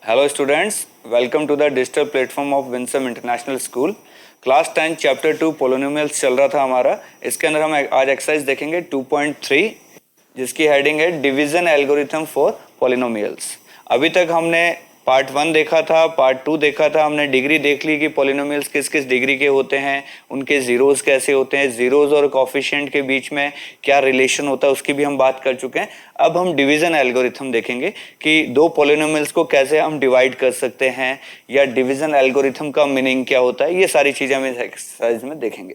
Hello students, welcome to the digital platform of Winsome International School. Class 10 chapter 2 polynomials चल रहा था हमारा. इसके अंदर हम आज एक्सरसाइज देखेंगे 2.3 जिसकी हेडिंग है डिवीजन एल्गोरिथम फॉर पोलिनोमियल्स. अभी तक हमने पार्ट 1 देखा था, पार्ट 2 देखा था, हमने डिग्री देख ली कि पोलिनोमियल्स किस किस डिग्री के होते हैं, उनके जीरोस कैसे होते हैं, जीरोस और कोफिशिएंट के बीच में क्या रिलेशन होता है उसकी भी हम बात कर चुके हैं. अब हम डिवीजन एल्गोरिथम देखेंगे कि दो पोलिनोमियल्स को कैसे हम डिवाइड कर सकते हैं या डिवीजन एल्गोरिथम का मीनिंग क्या होता है. ये सारी चीजें हम इस एक्सरसाइज में देखेंगे.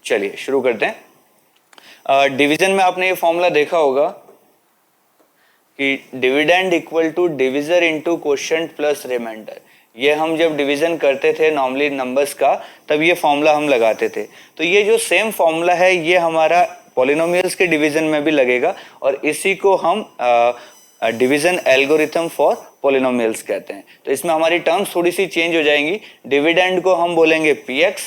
चलिए शुरू करते हैं. डिवीजन में आपने ये फॉर्मूला देखा होगा कि dividend equal to divisor into quotient plus remainder. ये हम जब डिवीजन करते थे नॉर्मली नंबर्स का तब ये फॉर्मूला हम लगाते थे. तो ये जो सेम फॉर्मूला है ये हमारा पॉलिनोमियल्स के डिवीजन में भी लगेगा और इसी को हम डिवीजन एल्गोरिथम फॉर पॉलिनोमियल्स कहते हैं. तो इसमें हमारी टर्म्स थोड़ी सी चेंज हो जाएंगी. डिविडेंड को हम बोलेंगे px,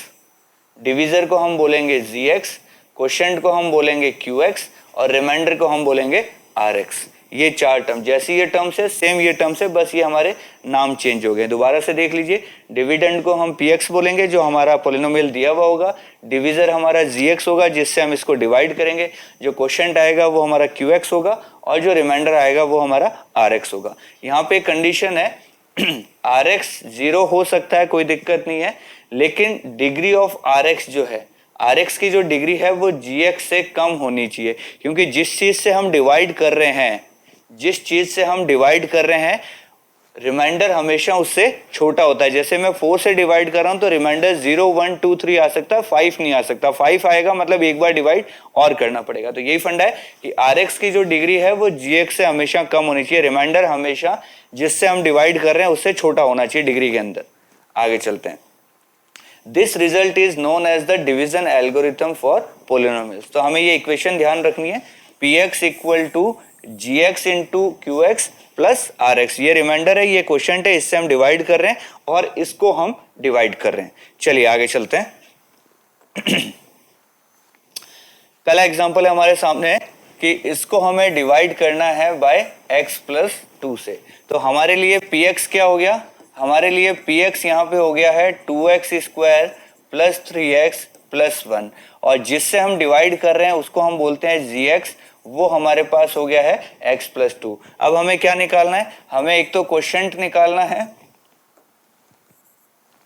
डिविजर को हम बोलेंगे gx, क्वोशिएंट को हम बोलेंगे qx और रिमाइंडर को हम बोलेंगे rx. ये चार टर्म, जैसी ये टर्म्स है सेम ये टर्म्स है, बस ये हमारे नाम चेंज हो गए. दोबारा से देख लीजिए. डिविडेंड को हम px बोलेंगे जो हमारा पॉलिनोमियल दिया हुआ होगा. डिविजर हमारा gx होगा जिससे हम इसको डिवाइड करेंगे. जो क्वोशिएंट आएगा वो हमारा qx होगा और जो रिमाइंडर आएगा वो हमारा rx होगा. यहाँ पे कंडीशन है rx 0 हो सकता है, कोई दिक्कत नहीं है, लेकिन डिग्री ऑफ rx जो है, rx की जो डिग्री है वो gx से कम होनी चाहिए. क्योंकि जिस चीज से हम डिवाइड कर रहे हैं रिमाइंडर हमेशा उससे छोटा होता है. जैसे मैं 4 से डिवाइड कर रहा हूं तो रिमाइंडर 0 1 2 3 आ सकता है, 5 नहीं आ सकता. 5 आएगा मतलब एक बार डिवाइड और करना पड़ेगा. तो यही फंडा है कि rx की जो डिग्री है वो gx से हमेशा कम होनी चाहिए. रिमाइंडर हमेशा जिससे हम डिवाइड कर रहे हैं उससे छोटा होना चाहिए डिग्री के अंदर. आगे चलते हैं. This result is known as the division algorithm for polynomials. तो हमें ये इक्वेशन ध्यान रखनी है. px equal to gx into qx plus rx. ये रिमाइंडर है, ये क्वोशिएंट है, इससे हम डिवाइड कर रहे हैं और इसको हम डिवाइड कर रहे हैं. चलिए आगे चलते हैं. पहला एग्जांपल है हमारे सामने कि इसको हमें डिवाइड करना है बाय x प्लस 2 से. तो हमारे लिए px क्या हो गया, हमारे लिए px यहाँ पे हो गया है 2x square plus 3x plus 1 और जिससे हम डिवाइड कर रहे हैं उसको हम बोलते हैं gx. वो हमारे पास हो गया है x प्लस 2. अब हमें क्या निकालना है, हमें एक तो क्वोशिएंट निकालना है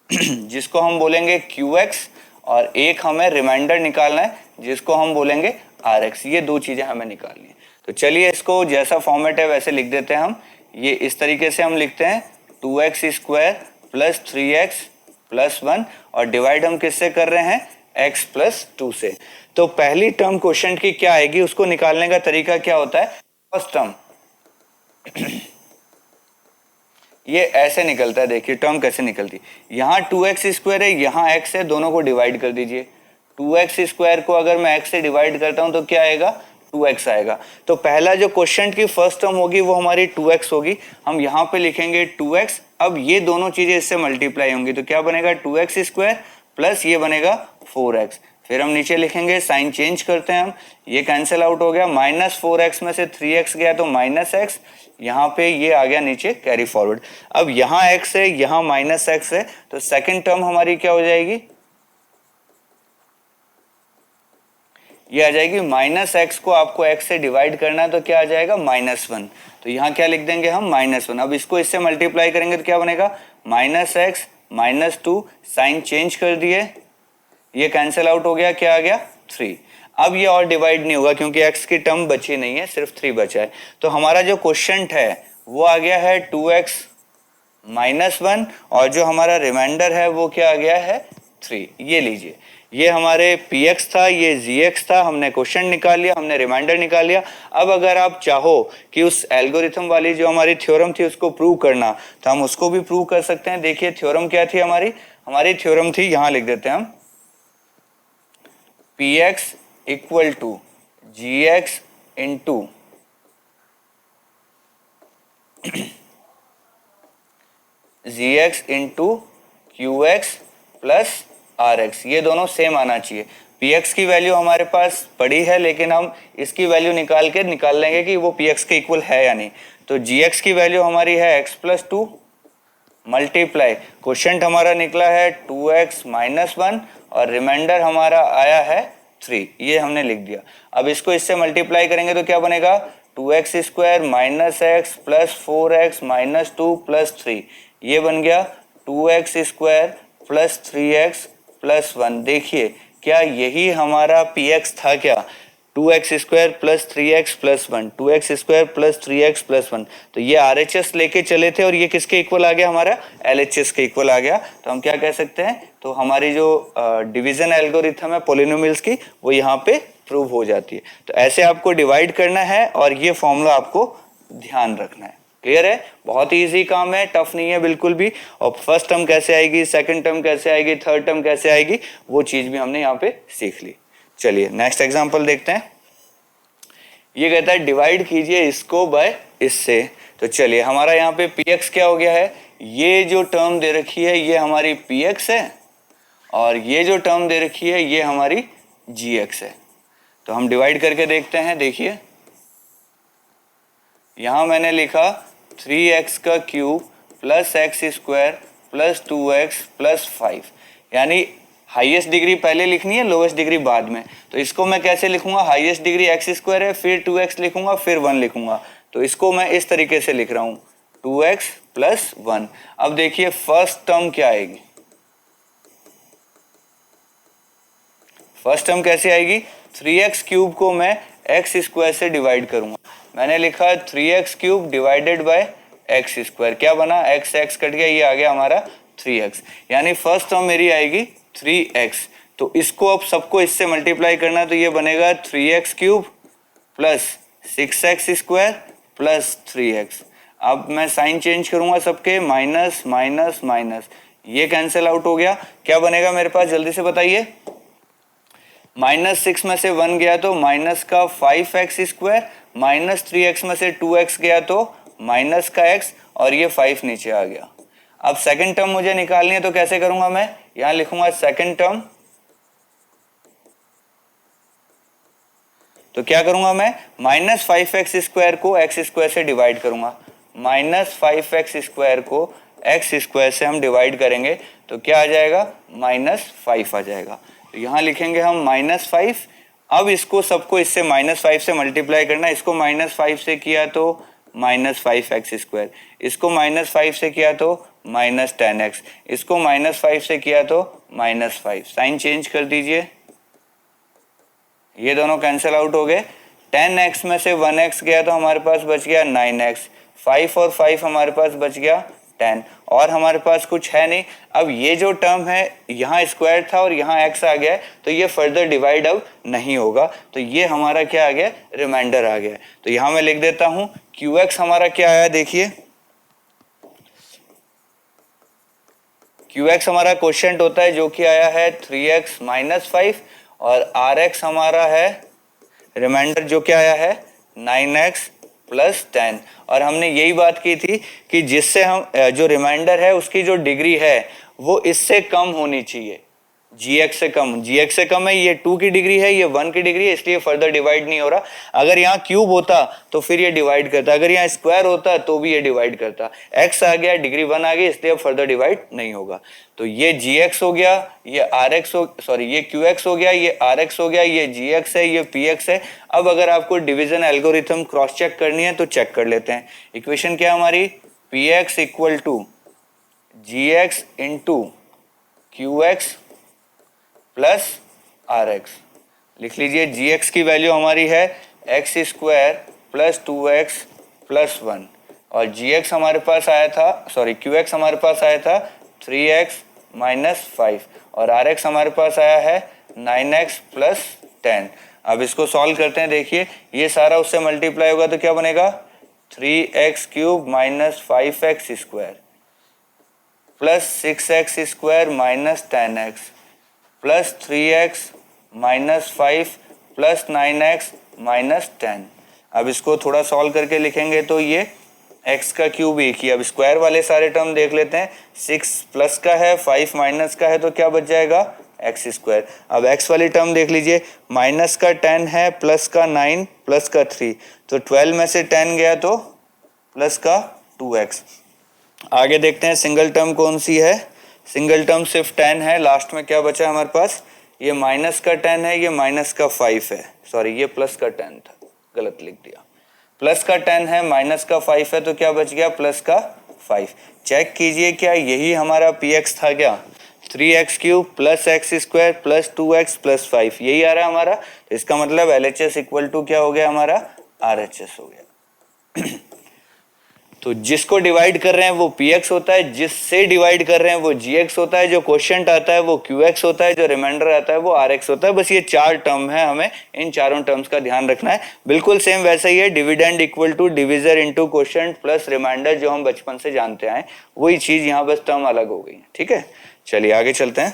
जिसको हम बोलेंगे qx और एक हमें रिमाइंडर निकालना है जिसको हम बोलेंगे rx. ये दो चीजें हमें निकालनी है. तो चलिए इसको जैसा फॉर्मेट है वैसे लिख देते हैं हम. ये इस तरीके से हम लिखते हैं 2x square plus 3x plus 1 और डिवाइड हम किससे कर रहे हैं, x प्लस 2 से. तो पहली टर्म क्वोशिएंट की क्या आएगी, उसको निकालने का तरीका क्या होता है. फर्स्ट टर्म ये ऐसे निकलता है. देखिए टर्म कैसे निकलती है. यहाँ 2x स्क्वायर है, यहाँ x है, दोनों को डिवाइड कर दीजिए. 2x स्क्वायर को अगर मैं x से डिवाइड करता हूं तो क्या आएगा, 2x आएगा. तो पहला जो क्वोशिएंट की फर्स्ट टर्म होगी वो हमारी 2x होगी. हम यहाँ पे लिखेंगे 2x. अब ये दोनों चीजें इससे मल्टीप्लाई होंगी तो क्या बनेगा, 2x स्क्वायर प्लस ये बनेगा 4x. फिर हम नीचे लिखेंगे, साइन चेंज करते हैं हम, ये कैंसिल आउट हो गया. माइनस 4x में से 3x गया तो माइनस x. यहाँ पे ये आ गया नीचे कैरी फॉरवर्ड. अब यहाँ x है, यहाँ माइनस x है, तो सेकंड टर्म हमारी क्या हो जाएगी, ये आ जाएगी माइनस x को आपको x से डिवाइड करना है तो क्या आ जाएगा, -1. तो यहाँ क्या लिख देंगे हम, -1. अब इसको इससे मल्टीप्लाई करेंगे तो क्या बनेगा, -x -2. साइन चेंज कर दिए, ये कैंसिल आउट हो गया, क्या आ गया 3. अब ये और डिवाइड नहीं होगा क्योंकि x की टर्म बची नहीं है, सिर्फ 3 बचा है. तो हमारा जो क्वोशिएंट है वो आ गया है 2x -1 और जो हमारा रिमाइंडर है वो क्या आ गया है 3. ये लीजिए, ये हमारे px था, ये gx था, हमने क्वोशिएंट निकाल लिया, हमने रिमाइंडर निकाल लिया. अब अगर आप चाहो कि उस एल्गोरिथम वाली जो हमारी थ्योरम थी उसको प्रूव करना तो हम उसको भी प्रूव कर सकते हैं. देखिए थ्योरम क्या थी हमारी थ्योरम थी, यहाँ लिख देते हैं हम, px equal to gx into gx into qx plus rx. ये दोनों सेम आना चाहिए. px की वैल्यू हमारे पास पड़ी है लेकिन हम इसकी वैल्यू निकाल लेंगे कि वो px के इक्वल है या नहीं. तो gx की वैल्यू हमारी है x प्लस 2 मल्टीप्लाई क्वेश्चन हमारा निकला है 2x माइनस 1 और रिमाइंडर हमारा आया है 3, ये हमने लिख दिया। अब इसको इससे मल्टीप्लाई करेंगे तो क्या बनेगा 2x square minus x plus 4x minus 2 plus 3, ये बन गया 2x square plus 3x plus 1। देखिए क्या यही हमारा px था क्या, 2x square plus 3x plus 1, 2x square plus 3x plus 1। तो ये RHS लेके चले थे और ये किसके इक्वल आ गया, हमारा LHS के इक्वल आ गया। तो हम क्या कह सकते हैं, तो हमारी जो डिवीजन एल्गोरिथम है पॉलिनोमियल्स की वो यहाँ पे प्रूव हो जाती है। तो ऐसे आपको डिवाइड करना है और ये फॉर्मूला आपको ध्यान रखना है। क्लियर है, बहुत ही इजी काम है, टफ नहीं है बिल्कुल भी। और फर्स्ट टर्म कैसे आएगी, सेकंड टर्म कैसे आएगी, थर्ड टर्म कैसे आएगी, वो चीज भी हमने यहाँ पे सीख ली। चलिए नेक्स्ट एग्जांपल देखते हैं। ये कहता है डिवाइड कीजिए इसको बाय इससे। तो चलिए हमारा यहाँ पे px क्या हो गया है, ये जो टर्म दे रखी है ये हमारी px है और ये जो टर्म दे रखी है ये हमारी gx है। तो हम डिवाइड करके देखते हैं। देखिए यहाँ मैंने लिखा 3x का cube plus x square plus 2x plus 5, यानी हाईएस्ट डिग्री पहले लिखनी है, लोवेस्ट डिग्री बाद में। तो इसको मैं कैसे लिखूंगा, हाईएस्ट डिग्री एक्स स्क्वायर है, फिर 2x लिखूंगा, फिर 1 लिखूंगा। तो इसको मैं इस तरीके से लिख रहा हूं 2x प्लस 1। अब देखिए फर्स्ट टर्म क्या आएगी, फर्स्ट टर्म कैसे आएगी, 3x क्यूब को मैं एक्स स्क्वायर से डिवाइड करूंगा। मैंने लिखा 3x cube divided by x square, क्या बना, x x कट गया, ये आ गया हमारा 3x, यानी फर्स्ट टर्म मेरी आएगी 3x। तो इसको अब सबको इससे मल्टीप्लाई करना है, तो ये बनेगा 3x cube plus 6x square plus 3x। अब मैं साइन चेंज करूंगा सबके, माइनस माइनस माइनस, ये कैंसिल आउट हो गया। क्या बनेगा मेरे पास, जल्दी से बताइए। -6 में से 1 गया तो माइनस का 5x स्क्वायर, -3x में से 2x गया तो माइनस का x, और ये 5 नीचे आ गया। अब सेकंड टर्म मुझे निकालनी है, तो कैसे करूंगा मैं, यहां लिखूंगा सेकंड टर्म। तो क्या करूंगा मैं, -5x स्क्वायर को x स्क्वायर से डिवाइड करूंगा, -5x स्क्वायर को x स्क्वायर से हम डिवाइड करेंगे तो क्या आ जाएगा, -5 आ जाएगा। तो यहां लिखेंगे हम -5। अब इसको सबको इससे -5 से मल्टीप्लाई करना है। इसको -5 से किया तो -5x स्क्वायर, इसको -5 से किया तो -10x, इसको -5 से किया तो -5। साइन चेंज कर दीजिए, ये दोनों कैंसिल आउट हो गए। 10x में से 1x गया तो हमारे पास बच गया 9x, 5 और 5 हमारे पास बच गया 10, और हमारे पास कुछ है नहीं। अब ये जो टर्म है यहाँ स्क्वायर था और यहाँ x आ गया है, तो ये फर्दर डिवाइड अब नहीं होगा, तो ये हमारा क्या आ गया, रिमाइंडर आ गया। तो यहाँ मैं लिख देता हूँ qx हमारा क्या आया, देखिए qx हमारा क्वोशिएंट होता है जो कि आया है 3x माइनस 5, और rx हमारा है रिमाइंडर जो क्या आया है 9x प्लस 10। और हमने यही बात की थी कि जिससे हम जो रिमाइंडर है उसकी जो डिग्री है वो इससे कम होनी चाहिए, gx से कम, gx से कम है, ये 2 की डिग्री है, ये 1 की डिग्री है, इसलिए फर्दर डिवाइड नहीं हो रहा। अगर यहाँ क्यूब होता तो फिर ये डिवाइड करता, अगर यहाँ स्क्वायर होता तो भी ये डिवाइड करता। x आ गया, डिग्री 1 आ गई, इसलिए अब फर्दर डिवाइड नहीं होगा। तो ये gx हो गया, ये rx हो, सॉरी ये qx हो गया, ये rx हो गया, ये gx है, ये px है। अब अगर आपको डिवीजन एल्गोरिथम क्रॉस चेक करनी है तो चेक कर लेते हैं। इक्वेशन क्या हमारी, px equal to gx into qx plus rx। लिख लीजिए gx की वैल्यू हमारी है x square plus 2x plus 1, और gx हमारे पास आया था, सॉरी qx हमारे पास आया था 3x माइनस 5, और rx हमारे पास आया है 9x प्लस 10। अब इसको सॉल्व करते हैं। देखिए ये सारा उससे मल्टीप्लाई होगा तो क्या बनेगा, 3x cube minus 5x square plus 6x square minus 10x plus 3x minus 5 plus 9x minus 10। अब इसको थोड़ा सॉल्व करके लिखेंगे तो ये x का क्यूब एक ही। अब स्क्वायर वाले सारे टर्म देख लेते हैं, 6 प्लस का है, 5 माइनस का है, तो क्या बच जाएगा, x स्क्वायर। अब x वाली टर्म देख लीजिए, माइनस का 10 है, प्लस का 9 प्लस का 3, तो 12 में से 10 गया तो प्लस का 2x। आगे देखते हैं सिंगल टर्म कौन सी है, सिंगल टर्म सिर्फ 10 है। लास्ट में क्या बचा हमारे पास, ये माइनस का 10 है, ये माइनस का 5 है, सॉरी ये प्लस का 10 था, गलत लिख दिया। प्लस का 10 है, माइनस का 5 है, तो क्या बच गया प्लस का 5। चेक कीजिए क्या यही हमारा px था क्या, 3x cube plus x square plus 2x plus 5, यही आ रहा है हमारा। तो इसका मतलब LHS इक्वल टू क्या हो गया हमारा, RHS हो गया। तो जिसको डिवाइड कर रहे हैं वो px होता है, जिससे डिवाइड कर रहे हैं वो gx होता है, जो क्वोशिएंट आता है वो qx होता है, जो रिमाइंडर आता है वो rx होता है। बस ये 4 टर्म है, हमें इन चारों टर्म्स का ध्यान रखना है। बिल्कुल सेम वैसा ही है, dividend equal to divisor into quotient plus remainder, जो हम बचपन से जानते आए, वही चीज यहाँ बस टर्म अलग हो गई है। ठीक है, चलिए आगे चलते हैं।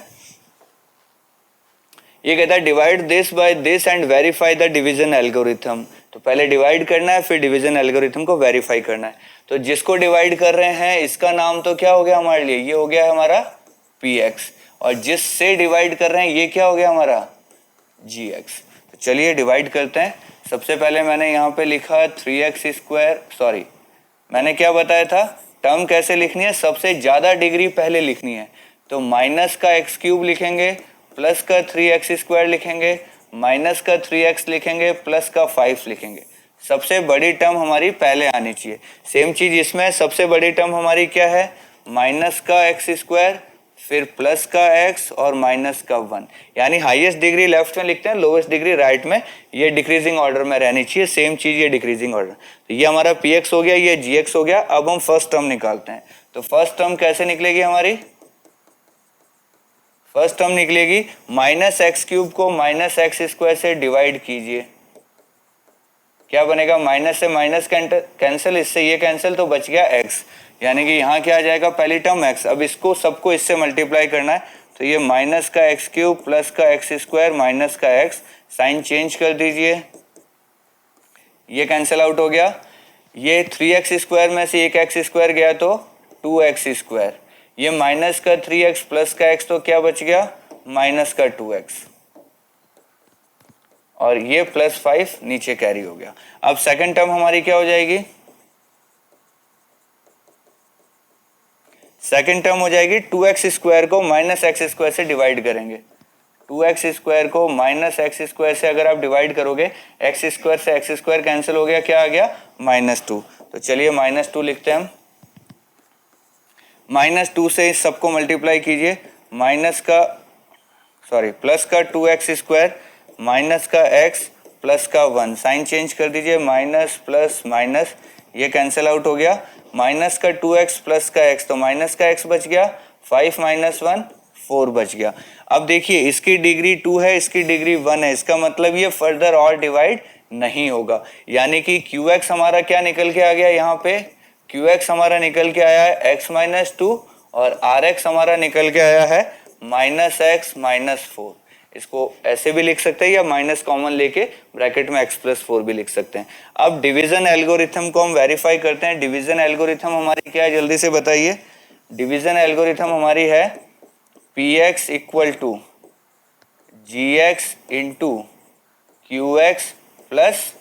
ये कहता है divide this by this and verify the division algorithm. तो पहले डिवाइड करना है, फिर डिवीजन एल्गोरिथम को वेरीफाई करना है। तो जिसको डिवाइड कर रहे हैं इसका नाम तो क्या हो गया हमारे लिए, ये हो गया हमारा px, और जिससे डिवाइड कर रहे हैं ये क्या हो गया हमारा gx। तो चलिए डिवाइड करते हैं। सबसे पहले मैंने यहाँ पे लिखा 3x स्क्वायर, सॉरी मैंने क्या बताया था, टर्म कैसे लिखनी है, सबसे ज्यादा डिग्री पहले लिखनी है। तो माइनस का एक्स क्यूब लिखेंगे, प्लस का 3x स्क्वायर लिखेंगे, माइनस का 3x लिखेंगे, प्लस का 5 लिखेंगे। सबसे बड़ी टर्म हमारी पहले आनी चाहिए। सेम चीज इसमें, सबसे बड़ी टर्म हमारी क्या है, माइनस का एक्स स्क्वायर, फिर प्लस का x और माइनस का 1, यानी हाईएस्ट डिग्री लेफ्ट में लिखते हैं, लोवेस्ट डिग्री राइट में, ये डिक्रीजिंग ऑर्डर में रहनी चाहिए। सेम चीज ये डिक्रीजिंग ऑर्डर। तो ये हमारा px हो गया, ये gx हो गया। अब हम फर्स्ट टर्म निकालते हैं। तो फर्स्ट टर्म कैसे निकलेगी हमारी, फर्स्ट टर्म निकलेगी माइनस एक्स क्यूब को माइनस एक्स स्क्वायर से डिवाइड कीजिए, क्या बनेगा, माइनस से माइनस कैंसिल, इससे ये कैंसिल, तो बच गया x, यानी कि यहाँ क्या आ जाएगा, पहली टर्म x। अब इसको सबको इससे मल्टीप्लाई करना है, तो ये माइनस का एक्स क्यूब प्लस का एक्स स्क्वायर माइनस का x, साइन चेंज कर दीजिए, ये कैंसिल आउट हो गया। ये 3x स्क्वायर में से एक एक्स स्क्वायर गया तो 2x स्क्वायर, ये माइनस का 3x प्लस का x, तो क्या बच गया माइनस का 2x, और ये प्लस 5 नीचे कैरी हो गया। अब सेकंड टर्म हमारी क्या हो जाएगी, सेकंड टर्म हो जाएगी 2x स्क्वायर को माइनस एक्स स्क्वायर से डिवाइड करेंगे। 2x स्क्वायर को माइनस एक्स स्क्वायर से अगर आप डिवाइड करोगे, एक्स स्क्वायर से एक्स स्क्वायर कैंसिल हो गया, क्या आ गया -2। तो चलिए -2 लिखते हैं हम। -2 से इस सबको मल्टीप्लाई कीजिए, प्लस का 2x स्क्वायर माइनस का x प्लस का 1, साइन चेंज कर दीजिए, माइनस प्लस माइनस, ये कैंसिल आउट हो गया। माइनस का 2x प्लस का x, तो माइनस का x बच गया, 5 माइनस 1 4 बच गया। अब देखिए इसकी डिग्री 2 है, इसकी डिग्री 1 है, इसका मतलब ये फर्दर और डिवाइड नहीं होगा, यानी कि QX हमारा क्या निकल के आ गया, यहाँ पे QX हमारा निकल के आया है x-2, और RX हमारा निकल के आया है -x-4। इसको ऐसे भी लिख सकते हैं या माइनस कॉमन लेके ब्रैकेट में x+4 भी लिख सकते हैं। अब डिवीजन एल्गोरिथम को हम वेरीफाई करते हैं। डिवीजन एल्गोरिथम हमारी क्या है, जल्दी से बताइए। डिवीजन एल्गोरिथम हमारी है px equal to gx into qx plus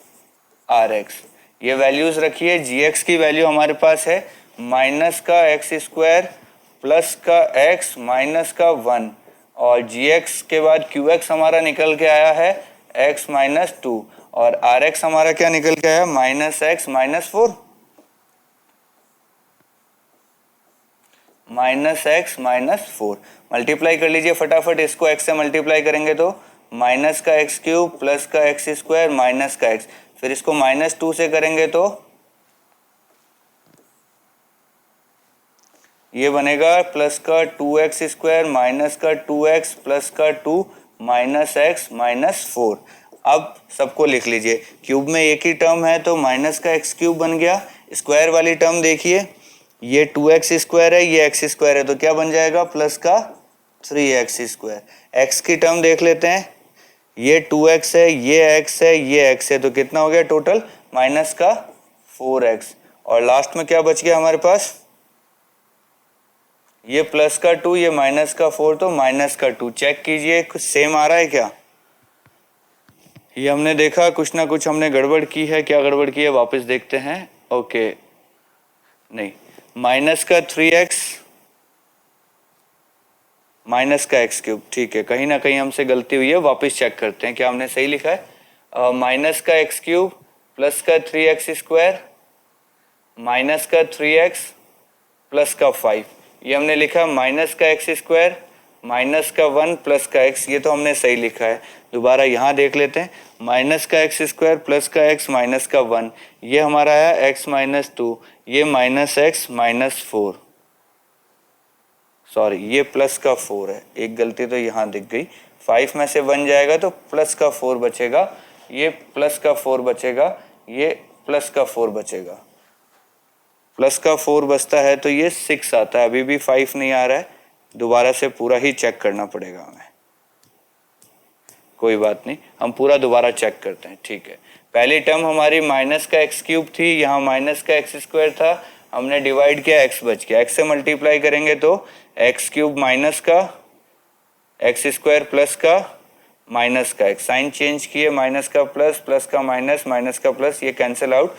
rx। ये वैल्यूज रखिए। gx की वैल्यू हमारे पास है माइनस का एक्स स्क्वायर प्लस का x माइनस का 1, और gx के बाद qx हमारा निकल के आया है x-2, और rx हमारा क्या निकल के आया, -x-4, -x-4। मल्टीप्लाई कर लीजिए फटाफट, इसको x से मल्टीप्लाई करेंगे तो माइनस का एक्स क्यूब प्लस का एक्स स्क्वायर माइनस का x, फिर इसको -2 से करेंगे तो ये बनेगा प्लस का 2x स्क्वायर माइनस का 2x प्लस का 2 माइनस x माइनस 4। अब सबको लिख लीजिए, क्यूब में एक ही टर्म है तो माइनस का एक्स क्यूब बन गया। स्क्वायर वाली टर्म देखिए, ये 2x स्क्वायर है, ये x स्क्वायर है, तो क्या बन जाएगा प्लस का 3x स्क्वायर। x की टर्म देख लेते हैं, ये 2x है, ये x है, ये x है, तो कितना हो गया टोटल, माइनस का 4x, और लास्ट में क्या बच गया हमारे पास, ये प्लस का 2, ये माइनस का 4, तो माइनस का 2। चेक कीजिए कुछ सेम आ रहा है क्या, ये हमने देखा कुछ ना कुछ हमने गड़बड़ की है, क्या गड़बड़ की है वापस देखते हैं। ओके, नहीं, माइनस का 3x माइनस का एक्स क्यूब, ठीक है, कहीं ना कहीं हमसे गलती हुई है, वापस चेक करते हैं क्या हमने सही लिखा है। माइनस का एक्स क्यूब प्लस का 3x स्क्वायर माइनस का 3x प्लस का 5, ये हमने लिखा माइनस का एक्स स्क्वायर माइनस का 1 प्लस का x, ये तो हमने सही लिखा है। दोबारा यहाँ देख लेते हैं, माइनस का एक्स स्क्वायर प्लस का x माइनस का 1, ये हमारा आया x माइनस 2, ये माइनस x माइनस 4, सॉरी ये प्लस का 4 है, एक गलती तो यहाँ दिख गई, 5 में से 1 जाएगा तो प्लस का 4 बचेगा, ये प्लस का 4 बचेगा, ये प्लस का 4 बचेगा, प्लस का 4 बचता है तो ये 6 आता है, अभी भी 5 नहीं आ रहा है, दोबारा से पूरा ही चेक करना पड़ेगा हमें। कोई बात नहीं, हम पूरा दोबारा चेक करते हैं, ठीक है। पहली टर्म हमारी माइनस का एक्स क्यूब थी, यहाँ माइनस का एक्स स्क्वायर था, हमने डिवाइड किया, एक्स बच गया, एक्स से मल्टीप्लाई करेंगे तो एक्स क्यूब माइनस का एक्स स्क्वायर प्लस का माइनस का एक्स, साइन चेंज किए, माइनस का प्लस, प्लस का माइनस, माइनस का प्लस, ये कैंसिल आउट,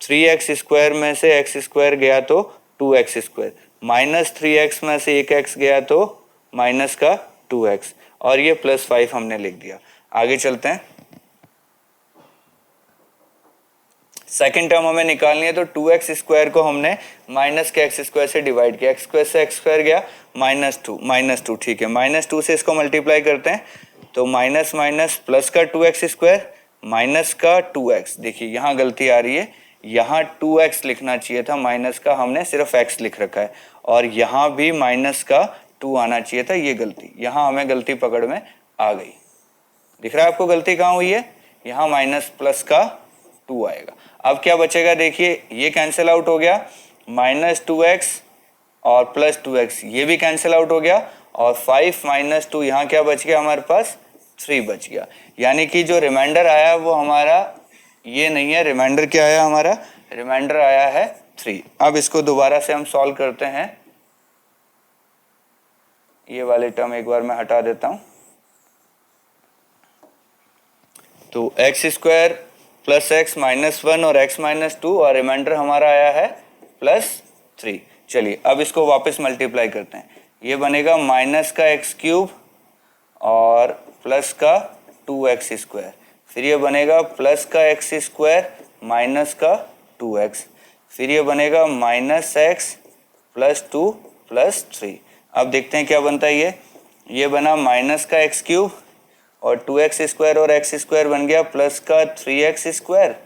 3x स्क्वायर में से एक्स स्क्वायर गया तो 2x स्क्वायर, माइनस 3x में से एक x गया तो माइनस का 2x, और ये प्लस 5 हमने लिख दिया। आगे चलते हैं, सेकेंड टर्म हमें निकालनी है, तो 2x स्क्वायर को हमने माइनस के एक्स स्क्वायर से डिवाइड किया, एक्स स्क्वायर से एक्स स्क्वायर गया माइनस टू, ठीक है, माइनस 2 से इसको मल्टीप्लाई करते हैं तो माइनस माइनस प्लस का 2x स्क्वायर माइनस का 2x, देखिए यहाँ गलती आ रही है, यहाँ 2x लिखना चाहिए था, माइनस का हमने सिर्फ x लिख रखा है, और यहाँ भी माइनस का 2 आना चाहिए था, ये गलती, यहाँ हमें गलती पकड़ में आ गई। दिख रहा है आपको गलती कहाँ हुई है, यहाँ माइनस प्लस का 2 आएगा। अब क्या बचेगा, देखिए ये कैंसिल आउट हो गया, माइनस 2x और प्लस 2x ये भी कैंसिल आउट हो गया, और 5 माइनस 2 यहाँ क्या बच गया हमारे पास, 3 बच गया, यानी कि जो रिमाइंडर आया वो हमारा ये नहीं है, रिमाइंडर क्या आया हमारा, रिमाइंडर आया है 3। अब इसको दोबारा से हम सॉल्व करते हैं, ये वाले टर्म एक बार मैं हटा देता हूं, तो x square plus x minus 1 और एक्स माइनस 2, और रिमाइंडर हमारा आया है प्लस 3। चलिए अब इसको वापस मल्टीप्लाई करते हैं, ये बनेगा माइनस का एक्स क्यूब और प्लस का 2x स्क्वायर, फिर ये बनेगा प्लस का एक्स स्क्वायर माइनस का 2x, फिर ये बनेगा माइनस एक्स प्लस 2 प्लस 3। अब देखते हैं क्या बनता है, ये बना माइनस का एक्स क्यूब और 2x स्क्वायर और x स्क्वायर बन गया प्लस का 3x स्क्वायर,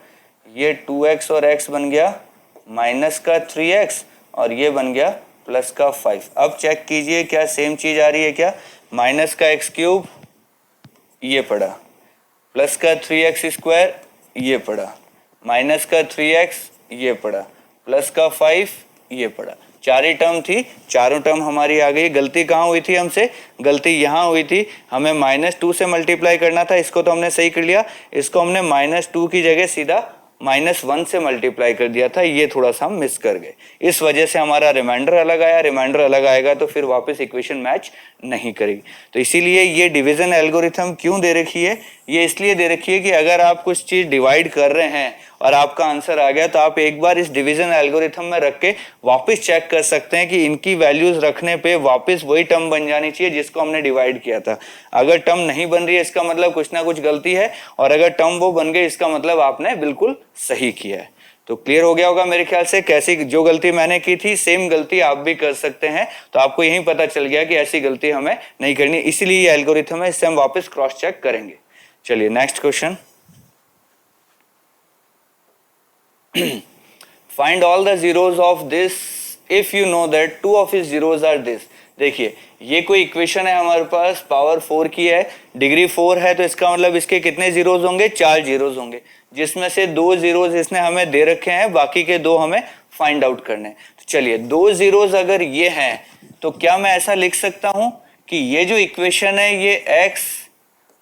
ये 2x और x बन गया माइनस का 3x, और ये बन गया प्लस का 5। अब चेक कीजिए क्या सेम चीज़ आ रही है क्या, माइनस का एक्स क्यूब ये पड़ा, प्लस का 3x स्क्वायर ये पड़ा, माइनस का 3x ये पड़ा, प्लस का 5 ये पड़ा, 4 ही टर्म थी, चारों टर्म हमारी आ गई। गलती कहाँ हुई थी हमसे, गलती यहाँ हुई थी, हमें -2 से मल्टीप्लाई करना था, इसको तो हमने सही कर लिया, इसको हमने -2 की जगह सीधा -1 से मल्टीप्लाई कर दिया था, ये थोड़ा सा हम मिस कर गए, इस वजह से हमारा रिमाइंडर अलग आया, रिमाइंडर अलग आएगा तो फिर वापस इक्वेशन मैच नहीं करेगी। तो इसीलिए ये डिवीजन एल्गोरिथम क्यों दे रखी है, ये इसलिए दे रखी है कि अगर आप कुछ चीज़ डिवाइड कर रहे हैं और आपका आंसर आ गया तो आप एक बार इस डिवीजन एल्गोरिथम में रख के वापस चेक कर सकते हैं कि इनकी वैल्यूज रखने पे वापस वही टर्म बन जानी चाहिए जिसको हमने डिवाइड किया था। अगर टर्म नहीं बन रही है इसका मतलब कुछ ना कुछ गलती है, और अगर टर्म वो बन गई इसका मतलब आपने बिल्कुल सही किया है। तो क्लियर हो गया होगा मेरे ख्याल से, कैसी जो गलती मैंने की थी सेम गलती आप भी कर सकते हैं। तो आपको यही पता चल गया कि ऐसी गलती हमें नहीं करनी, इसीलिए ये एल्गोरिथम है, इससे हम वापस क्रॉस चेक करेंगे। चलिए next question, find all the zeros of this if you know that 2 of its zeros are this। देखिए ये कोई इक्वेशन है हमारे पास, पावर 4 की है, डिग्री 4 है, तो इसका मतलब इसके कितने जीरोज होंगे, 4 जीरोज होंगे, जिसमें से 2 जीरोज इसने हमें दे रखे हैं, बाकी के 2 हमें फाइंड आउट करने हैं। तो चलिए 2 जीरोज अगर ये हैं तो क्या मैं ऐसा लिख सकता हूं कि ये जो इक्वेशन है ये x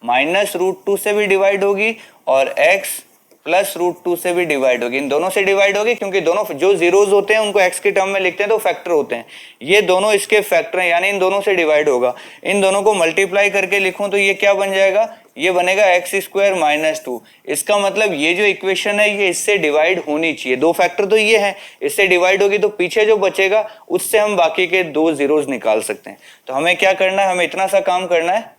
-√2 से भी डिवाइड होगी और x प्लस रूट 2 से भी डिवाइड होगी, इन दोनों से डिवाइड होगी क्योंकि दोनों जो जीरोज होते हैं उनको एक्स के टर्म में लिखते हैं तो फैक्टर होते हैं, ये दोनों इसके फैक्टर हैं यानी इन दोनों से डिवाइड होगा। इन दोनों को मल्टीप्लाई करके लिखूं तो ये क्या बन जाएगा, ये बनेगा एक्स स्क्वायर माइनस 2। इसका मतलब ये जो इक्वेशन है ये इससे डिवाइड होनी चाहिए, दो फैक्टर तो ये है, इससे डिवाइड होगी तो पीछे जो बचेगा उससे हम बाकी के दो जीरोज निकाल सकते हैं। तो हमें क्या करना है, हमें इतना सा काम करना है,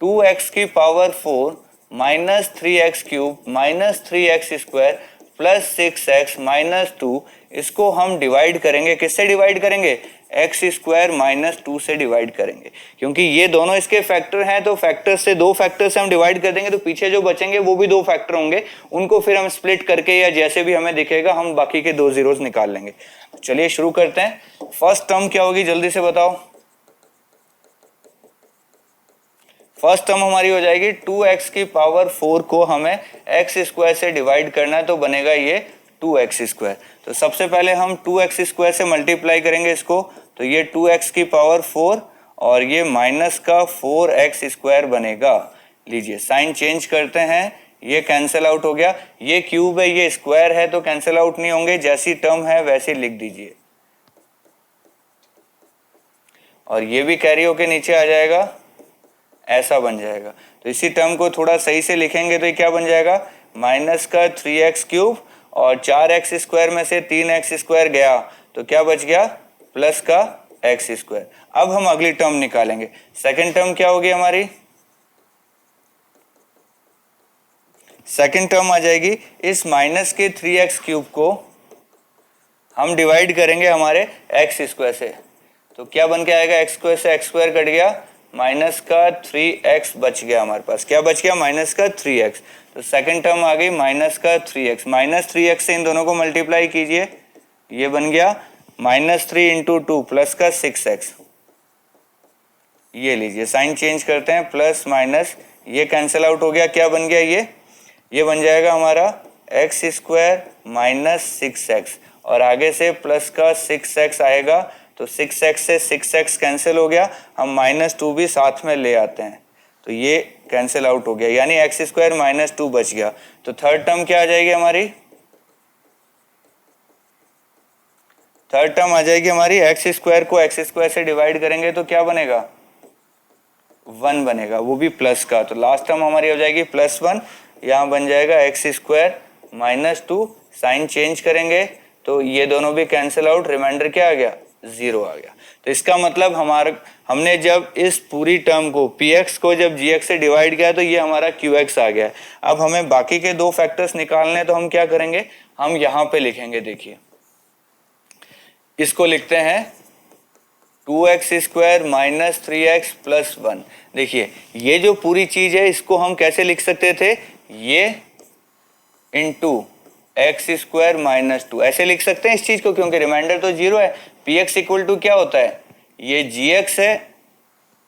2x की power 4 minus 3x cube minus 3x square plus 6x minus 2, इसको हम डिवाइड करेंगे, किससे डिवाइड करेंगे, एक्स स्क्वायर माइनस 2 से डिवाइड करेंगे, क्योंकि ये दोनों इसके फैक्टर हैं तो फैक्टर से दो फैक्टर से हम डिवाइड कर देंगे तो पीछे जो बचेंगे वो भी दो फैक्टर होंगे, उनको फिर हम स्प्लिट करके या जैसे भी हमें दिखेगा हम बाकी के दो जीरोस निकाल लेंगे। चलिए शुरू करते हैं। फर्स्ट टर्म क्या होगी जल्दी से बताओ। फर्स्ट टर्म हमारी हो जाएगी 2x की पावर 4 को हमें एक्स स्क्वायर से डिवाइड करना है तो बनेगा ये 2x स्क्वायर। तो सबसे पहले हम 2x स्क्वायर से मल्टीप्लाई करेंगे इसको, तो ये 2x की पावर 4 और ये माइनस का 4x स्क्वायर बनेगा। लीजिए साइन चेंज करते हैं, ये कैंसिल आउट हो गया, ये क्यूब है ये स्क्वायर है तो कैंसिल आउट नहीं होंगे, जैसी टर्म है वैसे लिख दीजिए और ये भी कैरी होके नीचे आ जाएगा, ऐसा बन जाएगा। तो इसी टर्म को थोड़ा सही से लिखेंगे तो ये क्या बन जाएगा, माइनस का 3x क्यूब और 4x स्क्वायर में से 3x स्क्वायर गया तो क्या बच गया, प्लस का x स्क्वायर। अब हम अगली टर्म निकालेंगे, सेकंड टर्म क्या होगी हमारी, सेकंड टर्म आ जाएगी, इस माइनस के 3x क्यूब को हम डिवाइड करेंगे हमारे x स्क्वायर से, तो क्या बन के आएगा, x स्क्वायर से x स्क्वायर कट गया, माइनस का 3x बच गया हमारे पास, क्या बच गया, माइनस का 3x। तो सेकंड टर्म आ गई माइनस का 3x, माइनस 3x से इन दोनों को मल्टीप्लाई कीजिए, ये बन गया माइनस 3 इंटू 2 प्लस का 6x। ये लीजिए साइन चेंज करते हैं, प्लस माइनस ये कैंसिल आउट हो गया, क्या बन गया, ये बन जाएगा हमारा एक्स स्क्वायर माइनस 6x और आगे से प्लस का 6x आएगा तो 6x से 6x कैंसिल हो गया, हम माइनस 2 भी साथ में ले आते हैं तो ये कैंसिल आउट हो गया यानी एक्स स्क्वायर माइनस 2 बच गया। तो थर्ड टर्म क्या आ जाएगी हमारी, थर्ड टर्म आ जाएगी हमारी, एक्स स्क्वायर को एक्स स्क्वायर से डिवाइड करेंगे तो क्या बनेगा, 1 बनेगा, वो भी प्लस का। तो लास्ट टर्म हमारी हो जाएगी प्लस 1, यहाँ बन जाएगा x square minus 2, sign change करेंगे तो ये दोनों भी कैंसिल आउट, रिमाइंडर क्या आ गया, 0 आ गया। तो इसका मतलब हमने जब इस पूरी टर्म को px को जब gx से डिवाइड किया तो ये हमारा qx आ गया। अब हमें बाकी के दो फैक्टर्स निकालने हैं तो हम क्या करेंगे, हम यहाँ पे लिखेंगे, देखिए इसको लिखते हैं 2x square minus 3x plus 1। देखिए ये जो पूरी चीज है इसको हम कैसे लिख सकते थे, ये इंटू एक्स स्क्वायर माइनस 2 ऐसे लिख सकते हैं इस चीज को, क्योंकि रिमाइंडर तो 0 है। px इक्वल टू क्या होता है, ये gx है,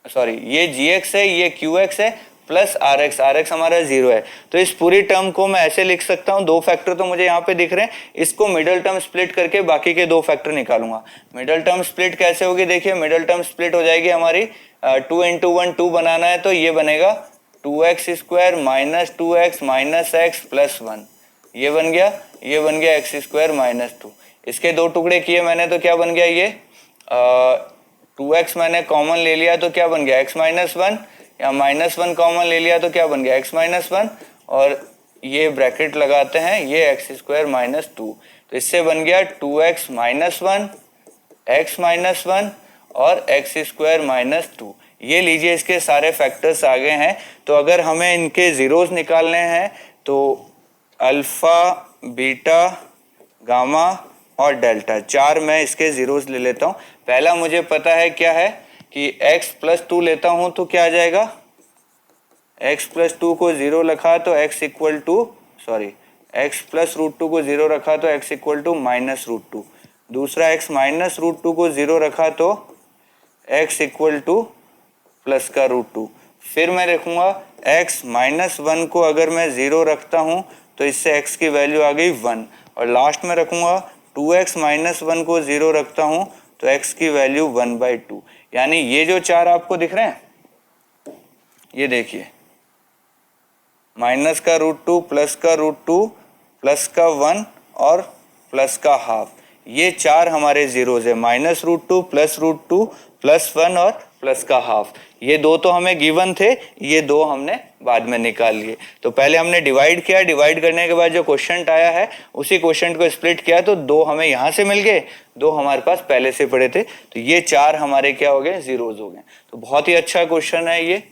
सॉरी ये gx है, ये qx है प्लस rx हमारा 0 है। तो इस पूरी टर्म को मैं ऐसे लिख सकता हूँ, दो फैक्टर तो मुझे यहाँ पे दिख रहे हैं, इसको मिडल टर्म स्प्लिट करके बाकी के दो फैक्टर निकालूंगा। मिडल टर्म स्प्लिट कैसे होगी, देखिए मिडल टर्म स्प्लिट हो जाएगी हमारी 2 इंटू 1 2 बनाना है तो ये बनेगा 2x square minus 2x minus x plus 1, ये बन गया एक्स स्क्वायर माइनस 2। इसके दो टुकड़े किए मैंने तो क्या बन गया, ये 2x मैंने कॉमन ले लिया तो क्या बन गया x माइनस 1, या माइनस 1 कॉमन ले लिया तो क्या बन गया x माइनस 1 और ये ब्रैकेट लगाते हैं, ये एक्स स्क्वायर माइनस 2। तो इससे बन गया 2x माइनस 1 x माइनस 1 और एक्स स्क्वायर माइनस 2। ये लीजिए इसके सारे फैक्टर्स आ गए हैं। तो अगर हमें इनके जीरोस निकालने हैं तो अल्फा बीटा गामा और डेल्टा, चार मैं इसके जीरोस ले लेता हूँ। पहला मुझे पता है क्या है कि x प्लस 2 लेता हूँ तो क्या आ जाएगा, x प्लस 2 को 0 रखा तो x equal to x plus root 2 को 0 रखा तो x equal to minus root 2। दूसरा x माइनस रूट 2 को 0 रखा तो x इक्वल टू प्लस का रूट 2। फिर मैं रखूँगा x माइनस 1 को अगर मैं 0 रखता हूँ तो इससे x की वैल्यू आ गई 1, और लास्ट में रखूँगा 2x माइनस 1 को 0 रखता हूँ तो x की वैल्यू 1/2। यानी ये जो चार आपको दिख रहे हैं, ये देखिए माइनस का रूट 2 प्लस का रूट 2 प्लस का 1 और प्लस का हाफ, ये चार हमारे जीरोज है, -√2 +√2 +1 और प्लस का हाफ। ये दो तो हमें गिवन थे, ये दो हमने बाद में निकाल लिए। तो पहले हमने डिवाइड किया, डिवाइड करने के बाद जो क्वेश्चन आया है उसी क्वेश्चन को स्प्लिट किया, तो दो हमें यहाँ से मिल गए, दो हमारे पास पहले से पड़े थे, तो ये चार हमारे क्या हो गए, जीरोज हो गए। तो बहुत ही अच्छा क्वेश्चन है ये,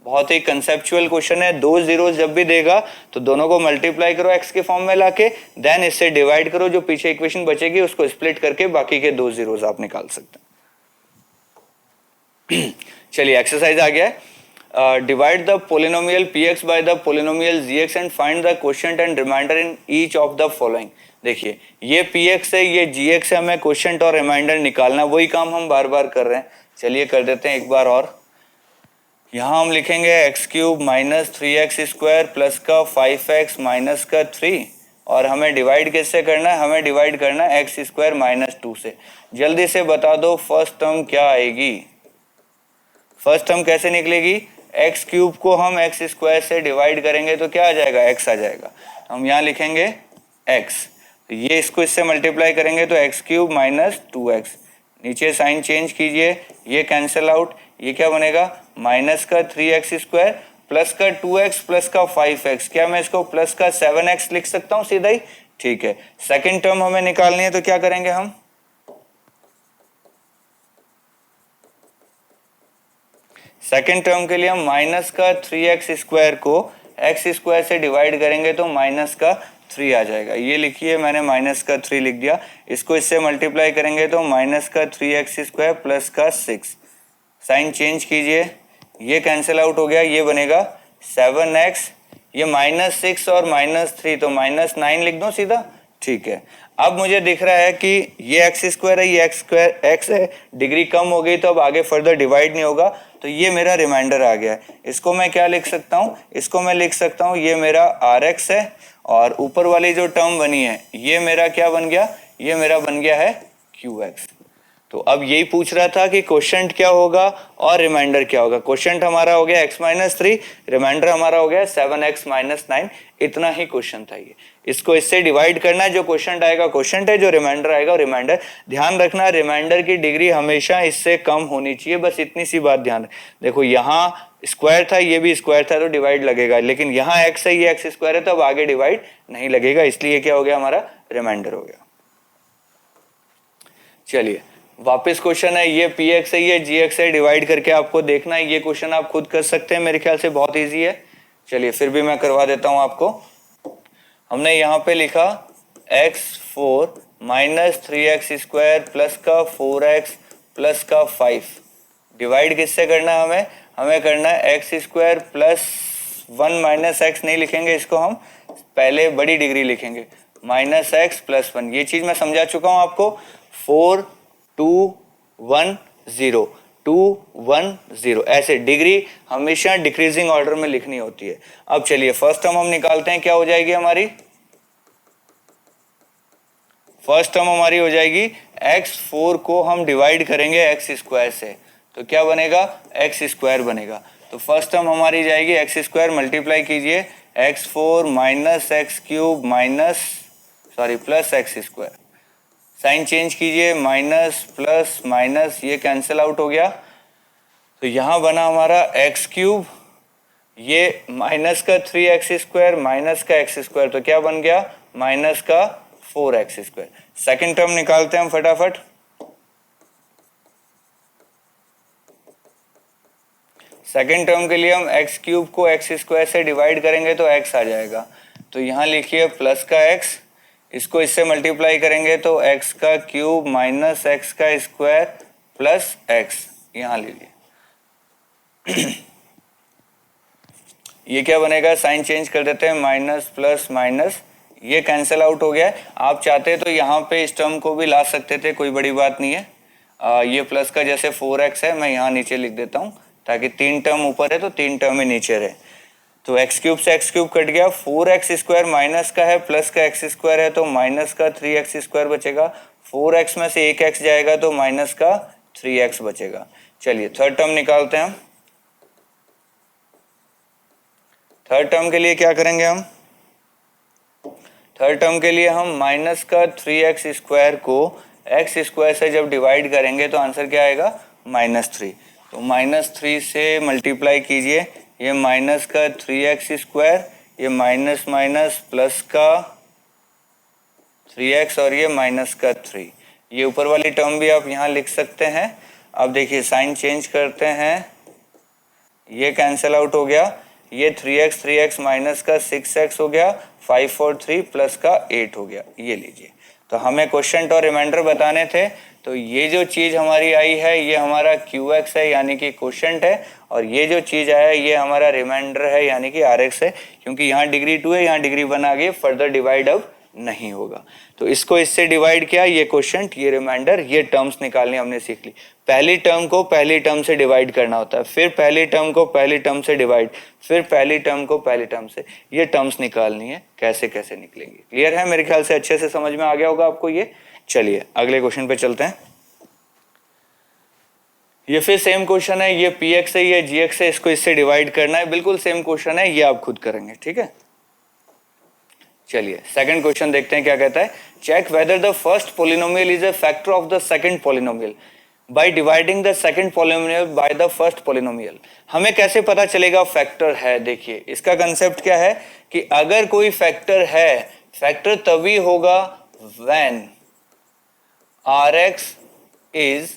बहुत ही कंसेप्चुअल क्वेश्चन है। दो जीरो जब भी देगा तो दोनों को मल्टीप्लाई करो एक्स के फॉर्म में लाके, देन इससे डिवाइड करो, जो पीछे इक्वेशन बचेगी उसको स्प्लिट करके बाकी के दो जीरोज आप निकाल सकते हैं। चलिए एक्सरसाइज आ गया है। Divide the polynomial px by the polynomial gx and find the quotient and remainder in each of the following. देखिए ये px है, ये gx है, हमें क्वोशिएंट और रिमाइंडर निकालना, वही काम हम बार बार कर रहे हैं। चलिए कर देते हैं एक बार और। यहाँ हम लिखेंगे x³ - 3x² प्लस का 5x माइनस का 3, और हमें डिवाइड किससे करना है, हमें डिवाइड करना है x² - 2 से। जल्दी से बता दो फर्स्ट टर्म क्या आएगी, फर्स्ट टर्म कैसे निकलेगी, x³ को हम x² से डिवाइड करेंगे तो क्या आ जाएगा, x आ जाएगा। हम यहाँ लिखेंगे x, ये इसको इससे मल्टीप्लाई करेंगे तो x³ - 2x, नीचे साइन चेंज कीजिए, ये कैंसिल आउट, ये क्या बनेगा, माइनस का 3x² प्लस का 2x प्लस का 5x, क्या मैं इसको प्लस का 7x लिख सकता हूँ सीधा ही, ठीक है। सेकंड टर्म हमें निकालनी है तो क्या करेंगे हम, सेकेंड टर्म के लिए हम माइनस का 3x² को x² से डिवाइड करेंगे तो माइनस का 3 आ जाएगा। ये लिखिए, मैंने माइनस का 3 लिख दिया, इसको इससे मल्टीप्लाई करेंगे तो माइनस का 3x² प्लस का 6, साइन चेंज कीजिए, ये कैंसिल आउट हो गया, ये बनेगा 7x, ये -6 और -3 तो -9 लिख दो सीधा, ठीक है। अब मुझे दिख रहा है कि ये x² है, ये x है, डिग्री कम हो गई तो अब आगे फर्दर डिवाइड नहीं होगा, तो ये मेरा रिमाइंडर आ गया है। इसको मैं क्या लिख सकता हूँ, इसको मैं लिख सकता हूँ ये मेरा rx है, और ऊपर वाली जो टर्म बनी है ये मेरा क्या बन गया, ये मेरा बन गया है qx। तो अब यही पूछ रहा था कि क्वोशिएंट क्या होगा और रिमाइंडर क्या होगा। क्वोशिएंट हमारा हो गया x - 3, रिमाइंडर हमारा हो गया 7x - 9, इतना ही क्वेश्चन था ये। इसको इससे डिवाइड करना है, जो क्वोशिएंट आएगा क्वोशिएंट है, जो रिमाइंडर आएगा रिमाइंडर। ध्यान रखना रिमाइंडर की डिग्री हमेशा इससे कम होनी चाहिए, बस इतनी सी बात ध्यान। देखो यहाँ स्क्वायर था, ये भी स्क्वायर था तो डिवाइड लगेगा, लेकिन यहाँ x है, ये x² है तो अब आगे डिवाइड नहीं लगेगा, इसलिए क्या हो गया हमारा रिमाइंडर हो गया। चलिए वापस क्वेश्चन है, ये px है, ये gx है, डिवाइड करके आपको देखना है। ये क्वेश्चन आप खुद कर सकते हैं, मेरे ख्याल से बहुत इजी है। चलिए फिर भी मैं करवा देता हूं आपको। हमने यहाँ पे लिखा x4 - 3x² प्लस का 4x प्लस का 5, डिवाइड किससे करना है हमें, हमें करना है x² प्लस 1 - x नहीं लिखेंगे, इसको हम पहले बड़ी डिग्री लिखेंगे, -x प्लस 1। ये चीज मैं समझा चुका हूं आपको। 4 2 1 0 2 1 0, ऐसे डिग्री हमेशा डिक्रीजिंग ऑर्डर में लिखनी होती है। अब चलिए फर्स्ट टर्म हम निकालते हैं, क्या हो जाएगी हमारी, फर्स्ट टर्म हमारी हो जाएगी x4 को हम डिवाइड करेंगे x² से, तो क्या बनेगा, x² बनेगा। तो फर्स्ट टर्म हमारी जाएगी x², मल्टीप्लाई कीजिए x4 - x³ plus x², sign change कीजिए, माइनस प्लस माइनस, ये कैंसिल आउट हो गया, तो यहां बना हमारा x³, ये माइनस का 3x² माइनस का x², तो क्या बन गया, माइनस का 4x²। सेकेंड टर्म निकालते हैं हम फटाफट। सेकेंड टर्म के लिए हम x³ को x² से डिवाइड करेंगे तो x आ जाएगा, तो यहां लिखिए प्लस का x, इसको इससे मल्टीप्लाई करेंगे तो x का क्यूब माइनस x का स्क्वायर प्लस x, यहां लीजिए ये क्या बनेगा, साइन चेंज कर देते हैं, माइनस प्लस माइनस, ये कैंसिल आउट हो गया है। आप चाहते तो यहाँ पे इस टर्म को भी ला सकते थे, कोई बड़ी बात नहीं है। ये प्लस का जैसे 4x है, मैं यहाँ नीचे लिख देता हूँ ताकि 3 टर्म ऊपर है तो 3 टर्म ही नीचे रहे। तो x³ से x³ कट गया, 4x² माइनस का है, प्लस का x² है तो माइनस का 3x² बचेगा, 4x में से एक x जाएगा तो माइनस का 3x बचेगा। चलिए थर्ड टर्म निकालते हैं हम। थर्ड टर्म के लिए क्या करेंगे हम, थर्ड टर्म के लिए हम माइनस का 3x² को x² से जब डिवाइड करेंगे तो आंसर क्या आएगा, -3। तो -3 से मल्टीप्लाई कीजिए, ये माइनस का 3x², ये माइनस माइनस प्लस का 3x और ये माइनस का 3। ये ऊपर वाली टर्म भी आप यहाँ लिख सकते हैं। अब देखिए साइन चेंज करते हैं, ये कैंसिल आउट हो गया, ये 3x माइनस का 6x हो गया, 5 और 3 प्लस का 8 हो गया। ये लीजिए, तो हमें क्वोशंट और रिमाइंडर बताने थे, तो ये जो चीज़ हमारी आई है ये हमारा QX है यानी कि क्वोशंट है, और ये जो चीज़ आया ये हमारा रिमाइंडर है यानी कि RX है। क्योंकि यहाँ डिग्री 2 है, यहाँ डिग्री 1 आ गई, फर्दर डिवाइड अब नहीं होगा। तो इसको इससे डिवाइड किया, ये क्वोशंट, ये रिमाइंडर, ये टर्म्स निकालनी हमने सीख ली। पहली टर्म को पहली टर्म से डिवाइड करना होता है, फिर पहली टर्म को पहली टर्म से डिवाइड, फिर पहली टर्म को पहली टर्म से, ये टर्म्स निकालनी है, कैसे कैसे निकलेंगी। क्लियर है? मेरे ख्याल से अच्छे से समझ में आ गया होगा आपको ये। चलिए अगले क्वेश्चन पे चलते हैं। ये फिर सेम क्वेश्चन है, ये px है, ये gx है, इसको इससे डिवाइड करना है, बिल्कुल सेम क्वेश्चन है, ये आप खुद करेंगे, ठीक है। चलिए सेकंड क्वेश्चन देखते हैं क्या कहता है। Check whether the first polynomial is a factor of the second polynomial by dividing the second polynomial by the first polynomial. हमें कैसे पता चलेगा फैक्टर है? देखिए इसका कंसेप्ट क्या है कि अगर कोई फैक्टर है, फैक्टर तभी होगा व्हेन Rx इज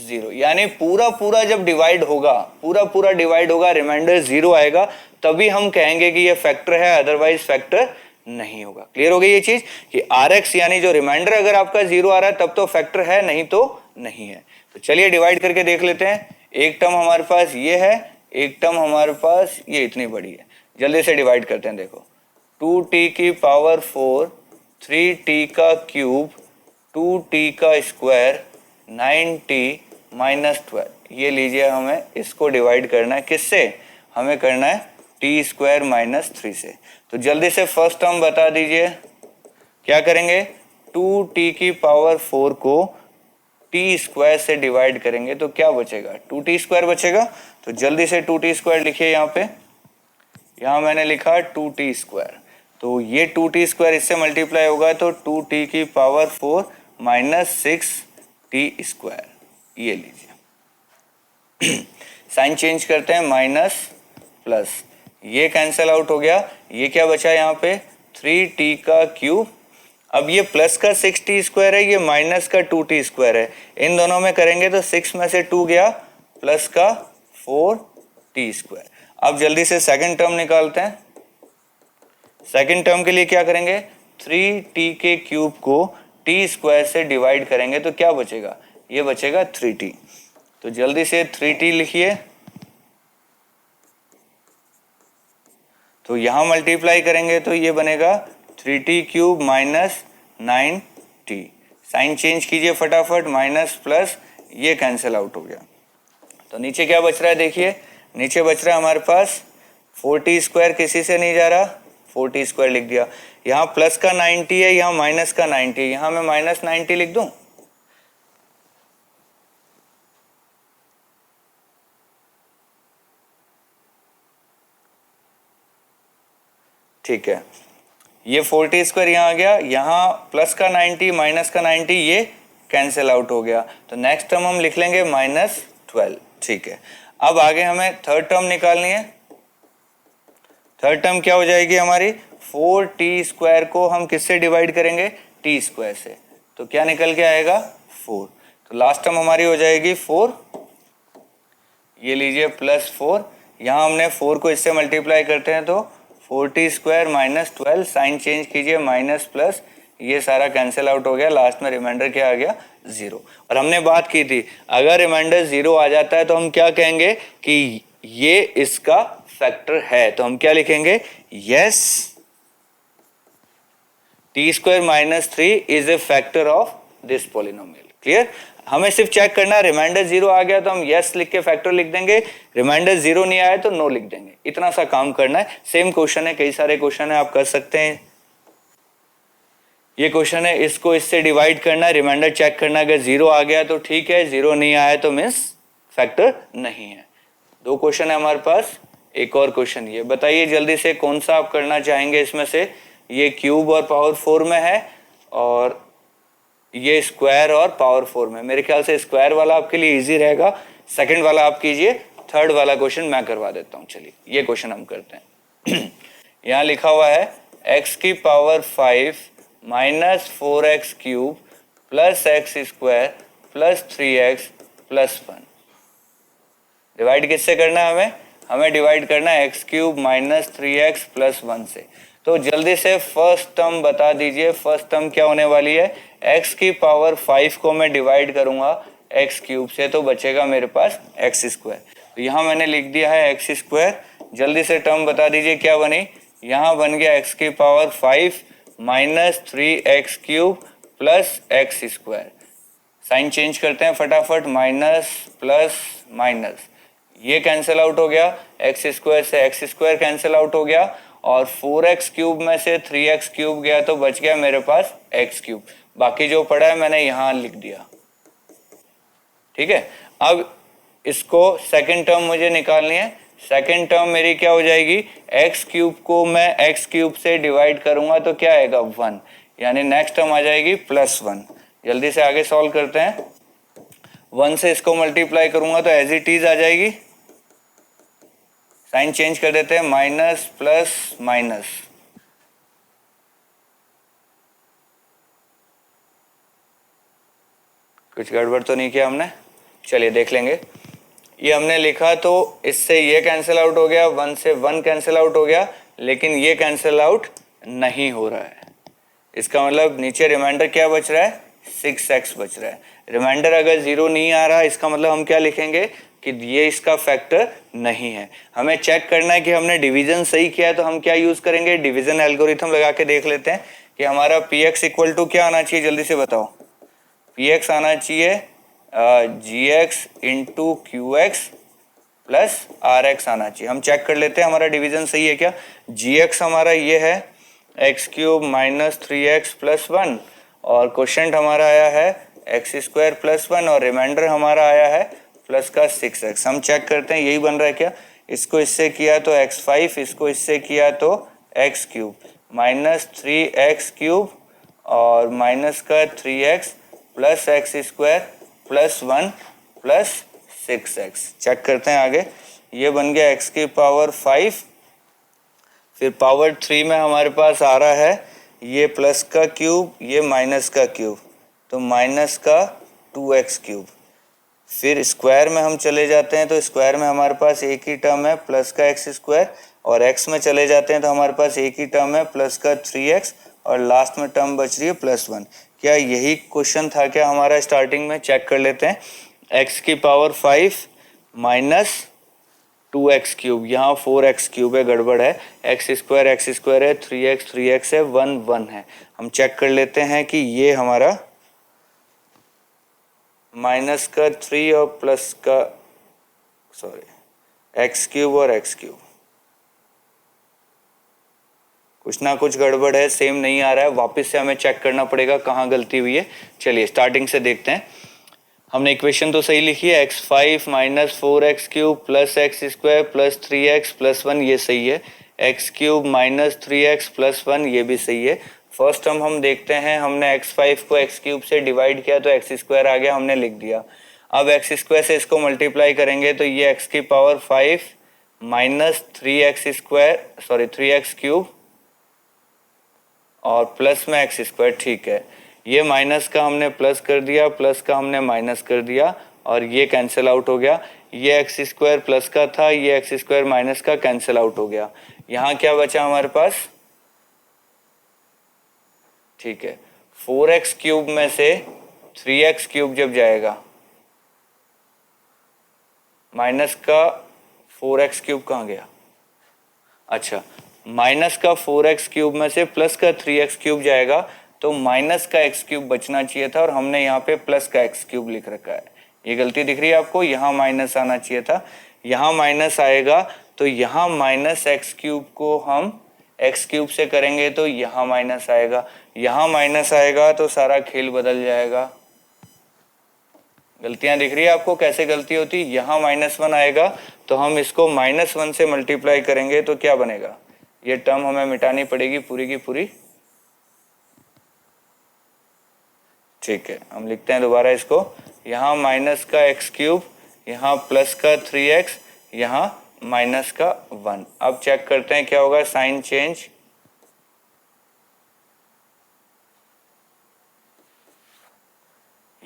0, यानी पूरा जब डिवाइड होगा, पूरा डिवाइड होगा, रिमाइंडर 0 आएगा, तभी हम कहेंगे कि ये फैक्टर है, अदरवाइज फैक्टर नहीं होगा। क्लियर हो गई ये चीज कि Rx यानी जो रिमाइंडर अगर आपका 0 आ रहा है तब तो फैक्टर है, नहीं तो नहीं है। तो चलिए डिवाइड करके देख लेते हैं। एक टर्म हमारे पास ये है, एक टर्म हमारे पास ये इतनी बड़ी है, जल्दी से डिवाइड करते हैं। देखो 2t की पावर 4, 3t का क्यूब, 2t का स्क्वायर, 9t माइनस 12। ये लीजिए, हमें इसको डिवाइड करना है, किससे? हमें करना है t² माइनस 3 से। तो जल्दी से फर्स्ट टर्म बता दीजिए, क्या करेंगे? 2t की पावर 4 को t² से डिवाइड करेंगे तो क्या बचेगा? 2t² बचेगा। तो जल्दी से 2t² लिखिए यहाँ पे, यहाँ मैंने लिखा 2t²। तो ये 2t² इससे मल्टीप्लाई होगा तो 2t की पावर 4 माइनस 6t²। ये लीजिए साइन चेंज करते हैं, माइनस प्लस, ये कैंसिल आउट हो गया, ये क्या बचा यहाँ पे? 3t का क्यूब। अब ये प्लस का 6t² है, ये माइनस का 2t² है, इन दोनों में करेंगे तो 6 में से 2 गया, प्लस का 4t²। अब जल्दी से सेकंड टर्म निकालते हैं। सेकंड टर्म के लिए क्या करेंगे? 3t के क्यूब को t² से डिवाइड करेंगे तो क्या बचेगा? ये बचेगा 3t। तो जल्दी से 3t लिखिए, तो यहां मल्टीप्लाई करेंगे तो ये बनेगा 3t³ minus 9t। Sign change कीजिए फटाफट, माइनस प्लस, ये कैंसिल आउट हो गया। तो नीचे क्या बच रहा है? देखिए नीचे बच रहा है हमारे पास 4t², किसी से नहीं जा रहा, 4t² लिख दिया। यहाँ प्लस का 90 है, यहाँ माइनस का 90, यहाँ मैं माइनस 90 लिख दूं। ठीक है, ये 4t² यहाँ आ गया, यहाँ प्लस का 90 माइनस का 90 ये कैंसिल आउट हो गया। तो नेक्स्ट टर्म हम लिख लेंगे -12। ठीक है, अब आगे हमें थर्ड टर्म निकालनी है। थर्ड टर्म क्या हो जाएगी हमारी? 4t² को हम किससे डिवाइड करेंगे? t² से। तो क्या निकल के आएगा? 4। तो लास्ट टर्म हमारी हो जाएगी 4, ये लीजिए प्लस 4, यहाँ हमने 4 को इससे मल्टीप्लाई करते हैं तो 4t² माइनस 12, साइन चेंज कीजिए, माइनस प्लस, ये सारा कैंसिल आउट हो गया, लास्ट में रिमाइंडर क्या आ गया? 0। और हमने बात की थी अगर रिमाइंडर 0 आ जाता है तो हम क्या कहेंगे कि ये इसका फैक्टर है। तो हम क्या लिखेंगे? Yes, t² minus 3 is a factor of this polynomial. Clear? हमें सिर्फ चेक करना है, रिमाइंडर 0 आ गया तो हम यस लिख के फैक्टर लिख देंगे, रिमाइंडर 0 नहीं आया तो नो लिख देंगे, इतना सा काम करना है। सेम क्वेश्चन है, कई सारे क्वेश्चन है, आप कर सकते हैं। ये क्वेश्चन है, इसको इससे डिवाइड करना है, रिमाइंडर चेक करना है, अगर 0 आ गया तो ठीक है, 0 नहीं आया तो मीन्स फैक्टर नहीं है। 2 क्वेश्चन है हमारे पास, एक और क्वेश्चन ये बताइए जल्दी से कौन सा आप करना चाहेंगे इसमें से? ये क्यूब और पावर 4 में है और ये स्क्वायर और पावर 4 में। मेरे ख्याल से स्क्वायर वाला आपके लिए इजी रहेगा, सेकंड वाला आप कीजिए, थर्ड वाला क्वेश्चन मैं करवा देता हूँ। चलिए ये क्वेश्चन हम करते हैं। यहाँ लिखा हुआ है x की power 5 minus 4x cube plus x square plus 3x plus 1। Divide किससे करना है हमें डिवाइड करना है x cube minus 3x plus 1 से। तो जल्दी से फर्स्ट टर्म बता दीजिए, फर्स्ट टर्म क्या होने वाली है। x की पावर 5 को मैं डिवाइड करूंगा x क्यूब से तो बचेगा मेरे पास x स्क्वायर। तो यहाँ मैंने लिख दिया है x स्क्वायर। जल्दी से टर्म बता दीजिए क्या बनी। यहाँ बन गया x की power 5 minus 3x cube plus x square. Sign change करते हैं फटाफट, माइनस प्लस माइनस, ये कैंसिल आउट हो गया, एक्स स्क्वायर से एक्स स्क्वायर कैंसिल आउट हो गया और 4x क्यूब में से 3x क्यूब गया तो बच गया मेरे पास x क्यूब। बाकी जो पड़ा है मैंने यहाँ लिख दिया। ठीक है, अब इसको सेकंड टर्म मुझे निकालनी है। सेकंड टर्म मेरी क्या हो जाएगी, x क्यूब को मैं x क्यूब से डिवाइड करूंगा तो क्या आएगा 1, यानी नेक्स्ट टर्म आ जाएगी प्लस 1। जल्दी से आगे सॉल्व करते हैं। 1 से इसको मल्टीप्लाई करूंगा तो एज इट इज आ जाएगी। साइन चेंज कर देते हैं, माइनस प्लस माइनस, कुछ गड़बड़ तो नहीं किया हमने। चलिए देख लेंगे। ये हमने लिखा तो इससे ये कैंसिल आउट हो गया, 1 से 1 कैंसिल आउट हो गया, लेकिन ये कैंसिल आउट नहीं हो रहा है। इसका मतलब नीचे रिमाइंडर क्या बच रहा है, 6x बच रहा है। रिमाइंडर अगर 0 नहीं आ रहा, इसका मतलब हम क्या लिखेंगे कि ये इसका फैक्टर नहीं है। हमें चेक करना है कि हमने डिवीजन सही किया है, तो हम क्या यूज करेंगे, डिवीजन एल्गोरिथम लगा के देख लेते हैं कि हमारा px इक्वल टू क्या आना चाहिए। जल्दी से बताओ, px आना चाहिए gx into Q plus rx आना चाहिए। हम चेक कर लेते हैं हमारा डिवीजन सही है क्या। gx हमारा ये है x cube minus 3x plus 1 और क्वेश्चन हमारा आया है एक्स स्क्वायर प्लस 1 और रिमाइंडर हमारा आया है प्लस का 6x। हम चेक करते हैं यही बन रहा है क्या। इसको इससे किया तो x5, इसको इससे किया तो x cube minus 3x cube और माइनस का 3x plus x square plus 1 plus 6x। Check करते हैं आगे, ये बन गया x की पावर 5, फिर पावर 3 में हमारे पास आ रहा है ये प्लस का क्यूब, ये माइनस का क्यूब, तो माइनस का 2x क्यूब। फिर स्क्वायर में हम चले जाते हैं तो स्क्वायर में हमारे पास एक ही टर्म है प्लस का एक्स स्क्वायर, और x में चले जाते हैं तो हमारे पास एक ही टर्म है प्लस का 3x और लास्ट में टर्म बच रही है प्लस 1। क्या यही क्वेश्चन था क्या हमारा स्टार्टिंग में। चेक कर लेते हैं, x की पावर 5 माइनस 2x क्यूब, यहाँ 4x क्यूब है, गड़बड़ है, x स्क्वायर है, 3x है, 1 1 है। हम चेक कर लेते हैं कि ये हमारा माइनस का 3 और प्लस का एक्स क्यूब और एक्स क्यूब, कुछ ना कुछ गड़बड़ है, सेम नहीं आ रहा है। वापस से हमें चेक करना पड़ेगा कहाँ गलती हुई है। चलिए स्टार्टिंग से देखते हैं। हमने इक्वेशन तो सही लिखी है, x5 minus 4x cube plus x square plus 3x plus 1, ये सही है। x cube minus 3x plus 1, ये भी सही है। फर्स्ट टर्म हम देखते हैं, हमने x5 को x क्यूब से डिवाइड किया तो एक्स स्क्वायर आ गया, हमने लिख दिया। अब एक्स स्क्वायर से इसको मल्टीप्लाई करेंगे तो ये x की पावर 5 माइनस 3x क्यूब और प्लस में एक्स स्क्वायर, ठीक है। ये माइनस का हमने प्लस कर दिया, प्लस का हमने माइनस कर दिया और ये कैंसिल आउट हो गया। ये एक्स स्क्वायर प्लस का था, ये एक्स स्क्वायर माइनस का कैंसिल आउट हो गया। यहाँ क्या बचा हमारे पास, ठीक है, 4x क्यूब में से 3x क्यूब जब जाएगा, माइनस का 4x क्यूब कहाँ गया, अच्छा, माइनस का 4x क्यूब में से प्लस का 3x क्यूब जाएगा तो माइनस का x क्यूब बचना चाहिए था और हमने यहाँ पे प्लस का x क्यूब लिख रखा है। ये गलती दिख रही है आपको, यहाँ माइनस आना चाहिए था, यहाँ माइनस आएगा तो यहाँ माइनस x क्यूब को हम x क्यूब से करेंगे तो यहाँ माइनस आएगा, यहाँ माइनस आएगा तो सारा खेल बदल जाएगा। गलतियां दिख रही है आपको कैसे गलती होती। यहाँ -1 आएगा तो हम इसको -1 से मल्टीप्लाई करेंगे तो क्या बनेगा, ये टर्म हमें मिटानी पड़ेगी पूरी की पूरी। ठीक है, हम लिखते हैं दोबारा इसको, यहाँ माइनस का एक्स क्यूब, यहाँ प्लस का 3x, यहाँ माइनस का 1। अब चेक करते हैं क्या होगा, साइन चेंज,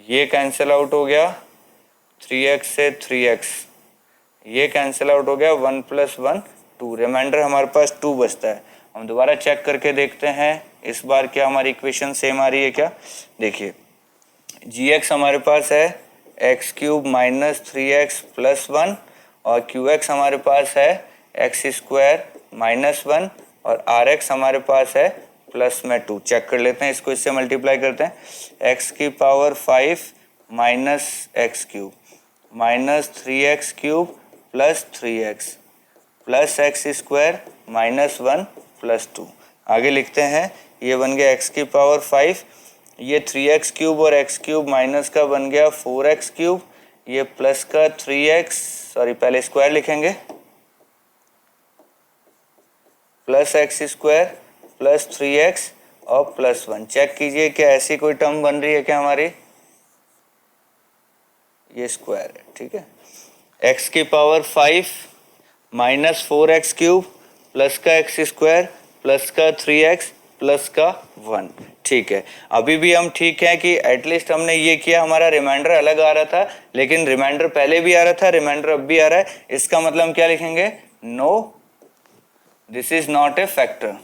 ये कैंसिल आउट हो गया 3x से 3x, ये कैंसिल आउट हो गया 1 + 1 2, रिमाइंडर हमारे पास 2 बचता है। हम दोबारा चेक करके देखते हैं इस बार क्या हमारी इक्वेशन सेम आ रही है क्या। देखिए gx हमारे पास है x³ माइनस 3x + 1 और qx हमारे पास है x² माइनस 1 और rx हमारे पास है प्लस में 2। चेक कर लेते हैं इसको, इससे मल्टीप्लाई करते हैं, x⁵ minus x³ minus 3x³ plus 3x plus x² minus 1 plus 2। आगे लिखते हैं, ये बन गया x⁵, ये 3x³ और x³ माइनस का बन गया 4x³, ये प्लस का 3x, सॉरी पहले स्क्वायर लिखेंगे, प्लस x² प्लस 3x और प्लस 1। चेक कीजिए क्या ऐसी कोई टर्म बन रही है क्या हमारी, ये स्क्वायर है। ठीक है, x⁵ माइनस 4x³ प्लस का x² प्लस का 3x प्लस का 1। ठीक है, अभी भी हम ठीक है कि एटलीस्ट हमने ये किया, हमारा रिमाइंडर अलग आ रहा था लेकिन रिमाइंडर पहले भी आ रहा था, रिमाइंडर अब भी आ रहा है। इसका मतलब हम क्या लिखेंगे, no this is not a factor.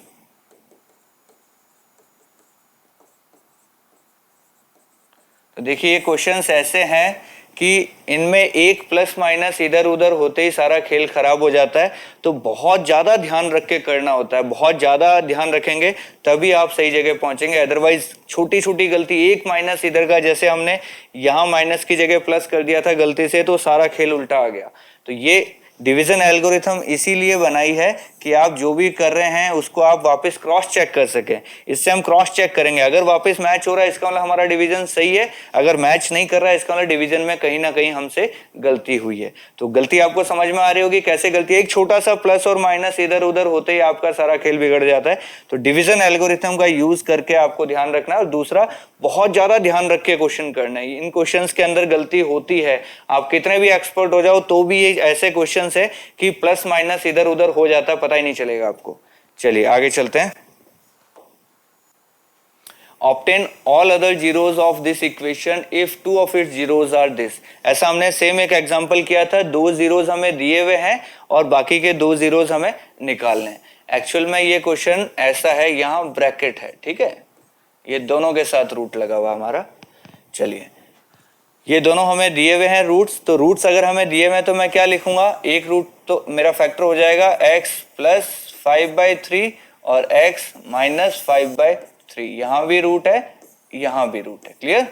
तो देखिए ये क्वेश्चंस ऐसे हैं कि इनमें एक प्लस माइनस इधर उधर होते ही सारा खेल खराब हो जाता है, तो बहुत ज़्यादा ध्यान रख के करना होता है, बहुत ज़्यादा ध्यान रखेंगे तभी आप सही जगह पहुंचेंगे। अदरवाइज छोटी छोटी गलती, एक माइनस इधर का, जैसे हमने यहाँ माइनस की जगह प्लस कर दिया था गलती से, तो सारा खेल उल्टा आ गया। तो ये डिवीजन एल्गोरिथम इसीलिए बनाई है कि आप जो भी कर रहे हैं उसको आप वापस क्रॉस चेक कर सकें। इससे हम क्रॉस चेक करेंगे, अगर वापस मैच हो रहा है इसका मतलब हमारा डिवीजन सही है, अगर मैच नहीं कर रहा है इसका मतलब डिवीजन में कहीं ना कहीं हमसे गलती हुई है। तो गलती आपको समझ में आ रही होगी कैसे गलती है, एक छोटा सा प्लस और माइनस इधर उधर होते ही आपका सारा खेल बिगड़ जाता है। तो डिवीजन एल्गोरिथम का यूज करके आपको ध्यान रखना है, और दूसरा बहुत ज्यादा ध्यान रख के क्वेश्चन करना है। इन क्वेश्चंस के अंदर गलती होती है, आप कितने भी एक्सपर्ट हो जाओ तो भी ये ऐसे क्वेश्चंस है कि प्लस माइनस इधर उधर हो जाता है, पता ही नहीं चलेगा आपको। चलिए आगे चलते हैं। Obtain all other zeros of this equation if two of its zeros are this। ऐसा हमने सेम एक एग्जांपल किया था, 2 जीरोस हमें दिए हुए हैं और बाकी के 2 जीरोस हमें निकालने हैं। एक्चुअल में ये क्वेश्चन ऐसा है, यहाँ ब्रैकेट है, ठीक है, ये दोनों के साथ रूट लगा हुआ हमारा। चलिए ये दोनों हमें दिए हुए हैं रूट्स, तो रूट्स अगर हमें दिए हुए हैं तो मैं क्या लिखूंगा, एक रूट तो मेरा फैक्टर हो जाएगा x + 5/3 और x - 5/3। यहाँ भी रूट है, यहाँ भी रूट है, क्लियर।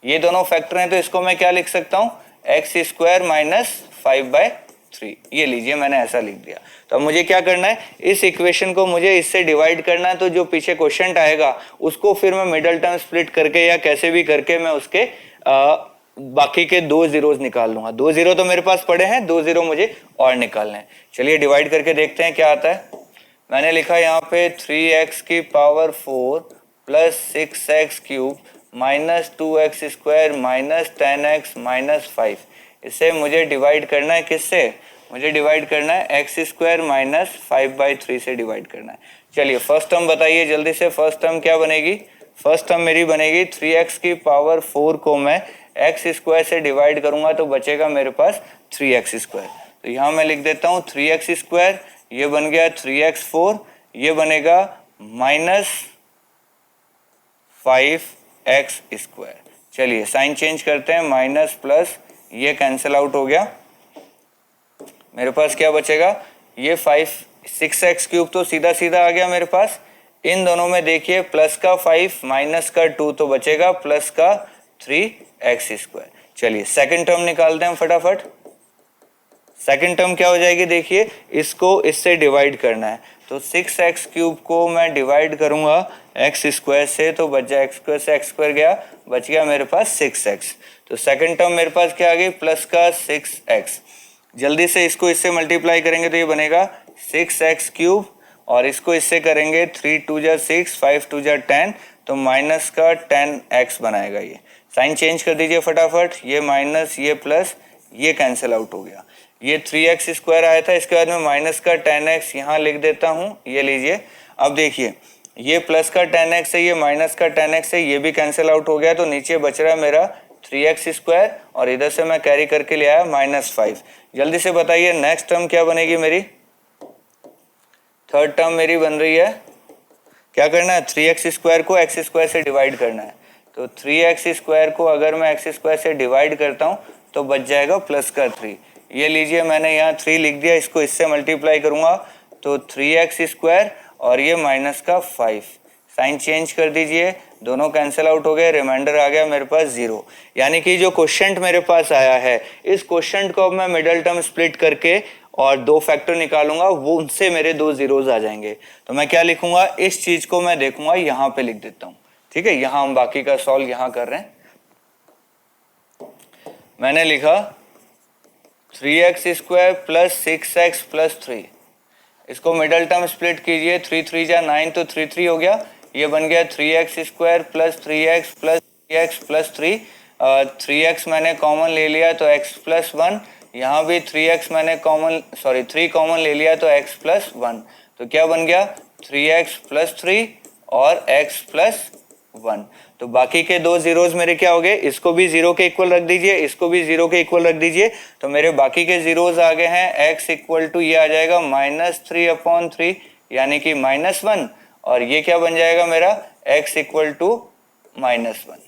ये दोनों फैक्टर हैं तो इसको मैं क्या लिख सकता हूँ, x² - 5/3। ये लीजिए मैंने ऐसा लिख दिया। तो अब मुझे क्या करना है, इस इक्वेशन को मुझे इससे डिवाइड करना है, तो जो पीछे क्वेश्चन आएगा उसको फिर मैं मिडल टर्म स्प्लिट करके या कैसे भी करके मैं उसके बाकी के 2 जीरोस निकाल लूंगा। 2 जीरो तो मेरे पास पड़े हैं, 2 जीरो मुझे और निकालने हैं। चलिए डिवाइड करके देखते हैं क्या आता है। मैंने लिखा यहाँ पे 3x⁴ plus 6x³ minus 2x² minus 10x minus 5। इससे मुझे डिवाइड करना है किससे, मुझे डिवाइड करना है x² माइनस 5/3 से डिवाइड करना है। चलिए फर्स्ट टर्म बताइए जल्दी से, फर्स्ट टर्म क्या बनेगी, फर्स्ट टर्म मेरी बनेगी 3x⁴ को मैं x² से डिवाइड करूंगा तो बचेगा मेरे पास 3x²। तो यहाँ मैं लिख देता हूँ 3x², ये बन गया 3x4, ये बनेगा -5x²। चलिए साइन चेंज करते हैं, माइनस प्लस, ये कैंसिल आउट हो गया, मेरे पास क्या बचेगा, ये 6x³ तो सीधा सीधा आ गया मेरे पास। इन दोनों में देखिए प्लस का 5 माइनस का 2 तो बचेगा प्लस का 3x²। चलिए सेकंड टर्म निकालते हैं फटाफट। सेकंड टर्म क्या हो जाएगी, देखिए इसको इससे डिवाइड करना है, तो 6x³ को मैं डिवाइड करूंगा x² से, तो बच जाए x² से x² गया, बच गया मेरे पास 6x। तो सेकंड टर्म मेरे पास क्या आ गई, प्लस का 6x। जल्दी से इसको इससे मल्टीप्लाई करेंगे तो ये बनेगा 6x³ और इसको इससे करेंगे 3 2 जा 6, 5 2 जा 10, तो माइनस का 10x बनाएगा। ये साइन चेंज कर दीजिए फटाफट, ये माइनस ये प्लस ये कैंसिल आउट हो गया। ये 3x स्क्वायर आया था, इसके बाद में माइनस का 10x यहाँ लिख देता हूँ, ये लीजिए। अब देखिए ये प्लस का 10x है, ये माइनस का 10x है, ये भी कैंसिल आउट हो गया, तो नीचे बच रहा है मेरा 3x स्क्वायर और इधर से मैं कैरी करके ले आया -5। जल्दी से बताइए नेक्स्ट टर्म क्या बनेगी मेरी? थर्ड टर्म मेरी बन रही है, क्या करना है? 3x स्क्वायर को x स्क्वायर से डिवाइड करना है। तो 3x स्क्वायर को अगर मैं x स्क्वायर से डिवाइड करता हूँ तो बच जाएगा प्लस का 3। ये लीजिए मैंने यहाँ 3 लिख दिया, इसको इससे मल्टीप्लाई करूँगा तो 3x स्क्वायर और ये माइनस का 5। साइन चेंज कर दीजिए, दोनों कैंसिल आउट हो गए, रिमाइंडर आ गया मेरे पास 0। यानी कि जो क्वेश्चन मेरे पास आया है, इस क्वेश्चन को अब मैं मिडल टर्म स्प्लिट करके और 2 फैक्टर निकालूंगा, वो उनसे मेरे 2 जीरोज आ जाएंगे। तो मैं क्या लिखूंगा? इस चीज को मैं देखूंगा, यहाँ पे लिख देता हूँ। ठीक है, यहाँ हम बाकी का सॉल्व यहाँ कर रहे हैं। मैंने लिखा 3x square plus 6x plus 3, इसको मिडल टर्म स्प्लिट कीजिए, 3 3 जा 9, तो 3 3 हो गया। ये बन गया 3x square plus 3x plus 3x plus 3। 3x मैंने कॉमन ले लिया तो x प्लस 1, यहाँ भी 3x मैंने कॉमन 3 कॉमन ले लिया तो x प्लस 1। तो क्या बन गया? 3x प्लस 3 और x प्लस 1। तो बाकी के 2 जीरोज मेरे क्या हो गए? इसको भी 0 के इक्वल रख दीजिए, इसको भी 0 के इक्वल रख दीजिए। तो मेरे बाकी के जीरोज आ गए हैं, x इक्वल टू ये आ जाएगा -3/3 यानी कि -1, और ये क्या बन जाएगा मेरा? x equal to -1।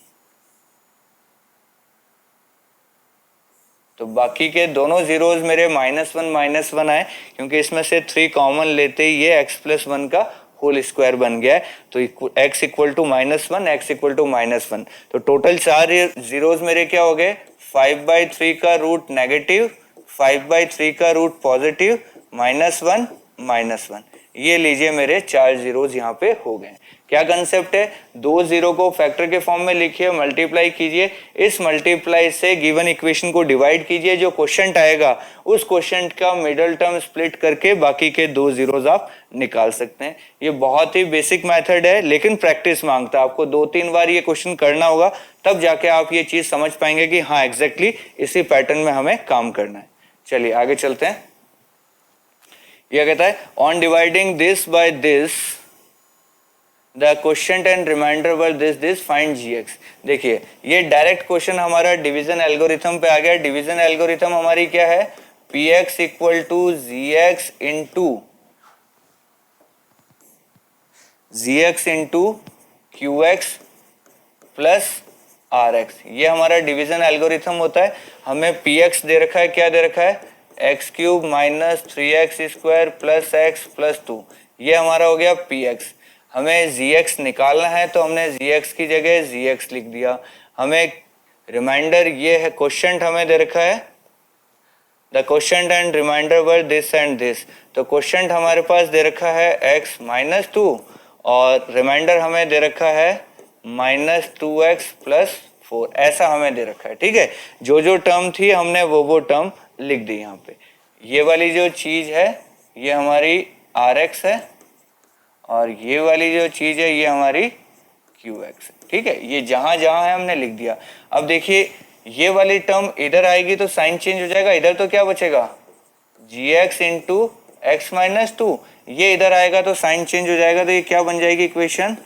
तो बाकी के दोनों जीरोज मेरे -1 आए, क्योंकि इसमें से 3 कॉमन लेते ही ये x प्लस 1 का होल स्क्वायर बन गया है। तो x equal to -1, x equal to -1। तो टोटल 4 जीरोज मेरे क्या हो गए? 5/3 का रूट नेगेटिव, 5/3 का रूट पॉजिटिव, -1 -1। ये लीजिए मेरे 4 जीरोज यहाँ पे हो गए। क्या कंसेप्ट है? 2 जीरो को फैक्टर के फॉर्म में लिखिए, मल्टीप्लाई कीजिए, इस मल्टीप्लाई से गिवन इक्वेशन को डिवाइड कीजिए, जो क्वेश्चन आएगा उस क्वेश्चन का मिडल टर्म स्प्लिट करके बाकी के 2 जीरोज आप निकाल सकते हैं। ये बहुत ही बेसिक मेथड है, लेकिन प्रैक्टिस मांगता है। आपको 2-3 बार ये क्वेश्चन करना होगा, तब जाके आप ये चीज समझ पाएंगे कि हाँ एग्जैक्टली इसी पैटर्न में हमें काम करना है। चलिए आगे चलते हैं। यह कहता है on dividing this by this the question and remainder were this find gx। देखिए ये डायरेक्ट क्वेश्चन हमारा डिवीजन एल्गोरिथम पे आ गया। डिवीजन एल्गोरिथम हमारी क्या है? px equal to gx into qx plus rx। ये हमारा डिवीजन एल्गोरिथम होता है। हमें px दे रखा है, क्या दे रखा है? x³ minus 3x square plus x plus 2, ये हमारा हो गया px। हमें gx निकालना है तो हमने gx की जगह gx लिख दिया। हमें रिमाइंडर ये है, क्वेश्चन हमें दे रखा है the question and remainder were this and this. तो क्वेश्चन हमारे पास दे रखा है x माइनस 2 और रिमाइंडर हमें दे रखा है -2x प्लस 4, ऐसा हमें दे रखा है। ठीक है, जो जो टर्म थी हमने वो टर्म लिख दी यहाँ पे। ये वाली जो चीज है ये हमारी rx है और ये वाली जो चीज है ये हमारी qx है। ठीक है, ये जहां जहां है हमने लिख दिया। अब देखिए ये वाली टर्म इधर आएगी तो साइन चेंज हो जाएगा, इधर तो क्या बचेगा? gx into x minus 2। ये इधर आएगा तो साइन चेंज हो जाएगा, तो ये क्या बन जाएगी इक्वेशन?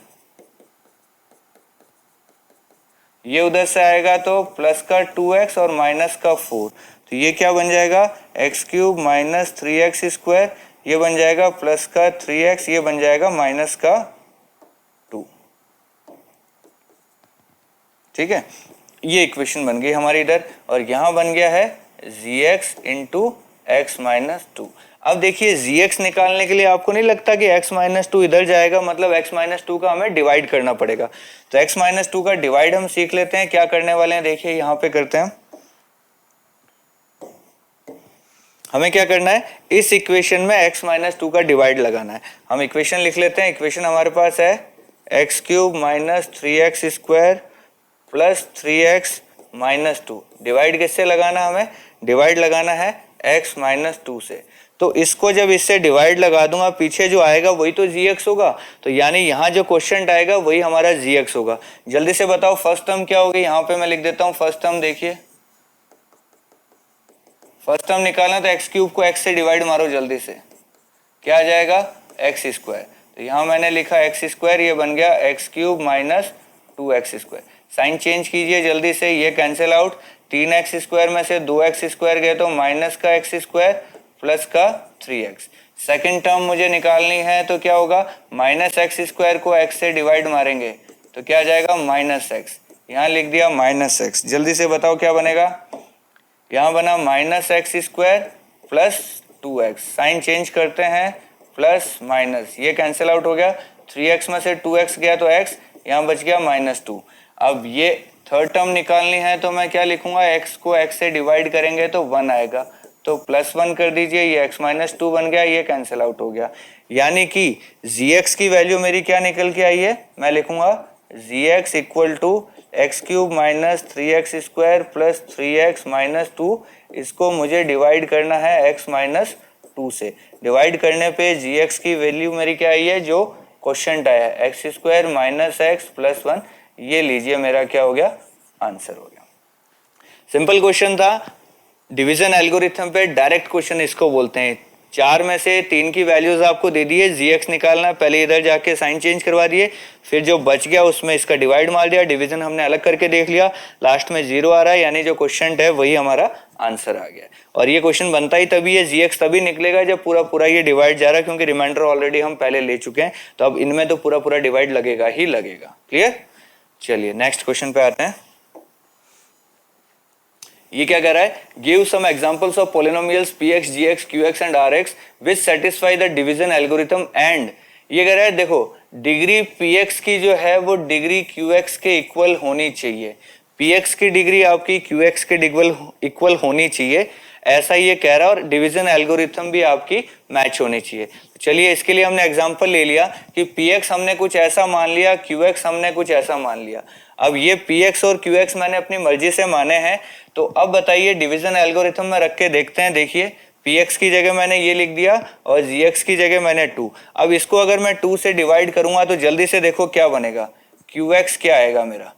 ये उधर से आएगा तो प्लस का 2x और माइनस का 4, तो ये क्या बन जाएगा? x³ माइनस 3x स्क्वायर, ये बन जाएगा प्लस का 3x, ये बन जाएगा माइनस का 2। ठीक है, ये इक्वेशन बन गई हमारी इधर, और यहाँ बन गया है gx इंटू x माइनस 2। अब देखिए gx निकालने के लिए आपको नहीं लगता कि x माइनस 2 इधर जाएगा, मतलब x माइनस 2 का हमें डिवाइड करना पड़ेगा। तो x माइनस 2 का डिवाइड हम सीख लेते हैं, क्या करने वाले हैं देखिए यहाँ पे करते हैं। हमें क्या करना है? इस इक्वेशन में x माइनस 2 का डिवाइड लगाना है। हम इक्वेशन लिख लेते हैं। इक्वेशन हमारे पास है x³ minus 3x square plus 3x minus 2। Divide किससे लगाना? हमें डिवाइड लगाना है x माइनस 2 से। तो इसको जब इससे डिवाइड लगा दूंगा, पीछे जो आएगा वही तो gx होगा, तो यानी यहाँ जो क्वेश्चन आएगा वही हमारा gx होगा। जल्दी से बताओ फर्स्ट टर्म क्या होगी, यहाँ पे मैं लिख देता हूँ फर्स्ट टर्म। देखिए फर्स्ट टर्म निकालना तो एक्स क्यूब को एक्स से डिवाइड मारो जल्दी से, क्या आ जाएगा एक्स स्क्वायर। तो यहाँ मैंने लिखा एक्स स्क्वायर, ये बन गया x cube minus 2x square. Sign change कीजिए जल्दी से, ये कैंसिल आउट, 3x स्क्वायर में से 2x स्क्वायर गए तो माइनस का एक्स स्क्वायर प्लस का 3x। सेकेंड टर्म मुझे निकालनी है तो क्या होगा, माइनस एक्स स्क्वायर को x से डिवाइड मारेंगे तो क्या आ जाएगा माइनस एक्स। यहाँ लिख दिया माइनस एक्स, जल्दी से बताओ क्या बनेगा, यहाँ बना minus x square plus 2x। Sign change करते हैं, प्लस माइनस, ये कैंसिल आउट हो गया, 3x में से 2x गया तो x, यहाँ बच गया -2। अब ये थर्ड टर्म निकालनी है तो मैं क्या लिखूंगा, x को x से डिवाइड करेंगे तो 1 आएगा, तो +1 कर दीजिए, ये x - 2 बन गया, ये कैंसिल आउट हो गया। यानी कि gx की वैल्यू मेरी क्या निकल के आई है, मैं लिखूंगा gx equal to x cube minus 3x square plus 3x minus 2। इसको मुझे डिवाइड करना है x माइनस 2 से। डिवाइड करने पे gx की वैल्यू मेरी क्या आई है, जो क्वेश्चन आया है, x square minus x plus 1। ये लीजिए मेरा क्या हो गया, आंसर हो गया। सिंपल क्वेश्चन था, डिवीजन एल्गोरिथम पे डायरेक्ट क्वेश्चन इसको बोलते हैं। 4 में से 3 की वैल्यूज आपको दे दिए, gx निकालना, पहले इधर जाके साइन चेंज करवा दिए, फिर जो बच गया उसमें इसका डिवाइड मार दिया, डिवीजन हमने अलग करके देख लिया, लास्ट में 0 आ रहा है, यानी जो क्वेश्चन है वही हमारा आंसर आ गया। और ये क्वेश्चन बनता ही तभी है, gx तभी निकलेगा जब पूरा पूरा ये डिवाइड जा रहा है, क्योंकि रिमाइंडर ऑलरेडी हम पहले ले चुके हैं, तो अब इनमें तो पूरा पूरा डिवाइड लगेगा ही लगेगा। क्लियर, चलिए नेक्स्ट क्वेश्चन पे आते हैं। ये क्या कह रहा है, give some examples of polynomials px, gx, qx and rx which satisfy the division algorithm and. ये कह रहा है देखो, डिग्री px की जो है वो डिग्री qx के इक्वल होनी चाहिए, px की डिग्री आपकी qx के इक्वल होनी चाहिए, ऐसा ये कह रहा है, और डिवीजन एल्गोरिथम भी आपकी मैच होनी चाहिए। चलिए इसके लिए हमने एग्जांपल ले लिया कि px हमने कुछ ऐसा मान लिया, qx हमने कुछ ऐसा मान लिया। अब ये px और qx मैंने अपनी मर्जी से माने हैं, तो अब बताइए डिवीजन एल्गोरिथम में रख के देखते हैं। देखिए px की जगह मैंने ये लिख दिया और gx की जगह मैंने 2। अब इसको अगर मैं 2 से डिवाइड करूंगा तो जल्दी से देखो क्या बनेगा, qx क्या आएगा मेरा,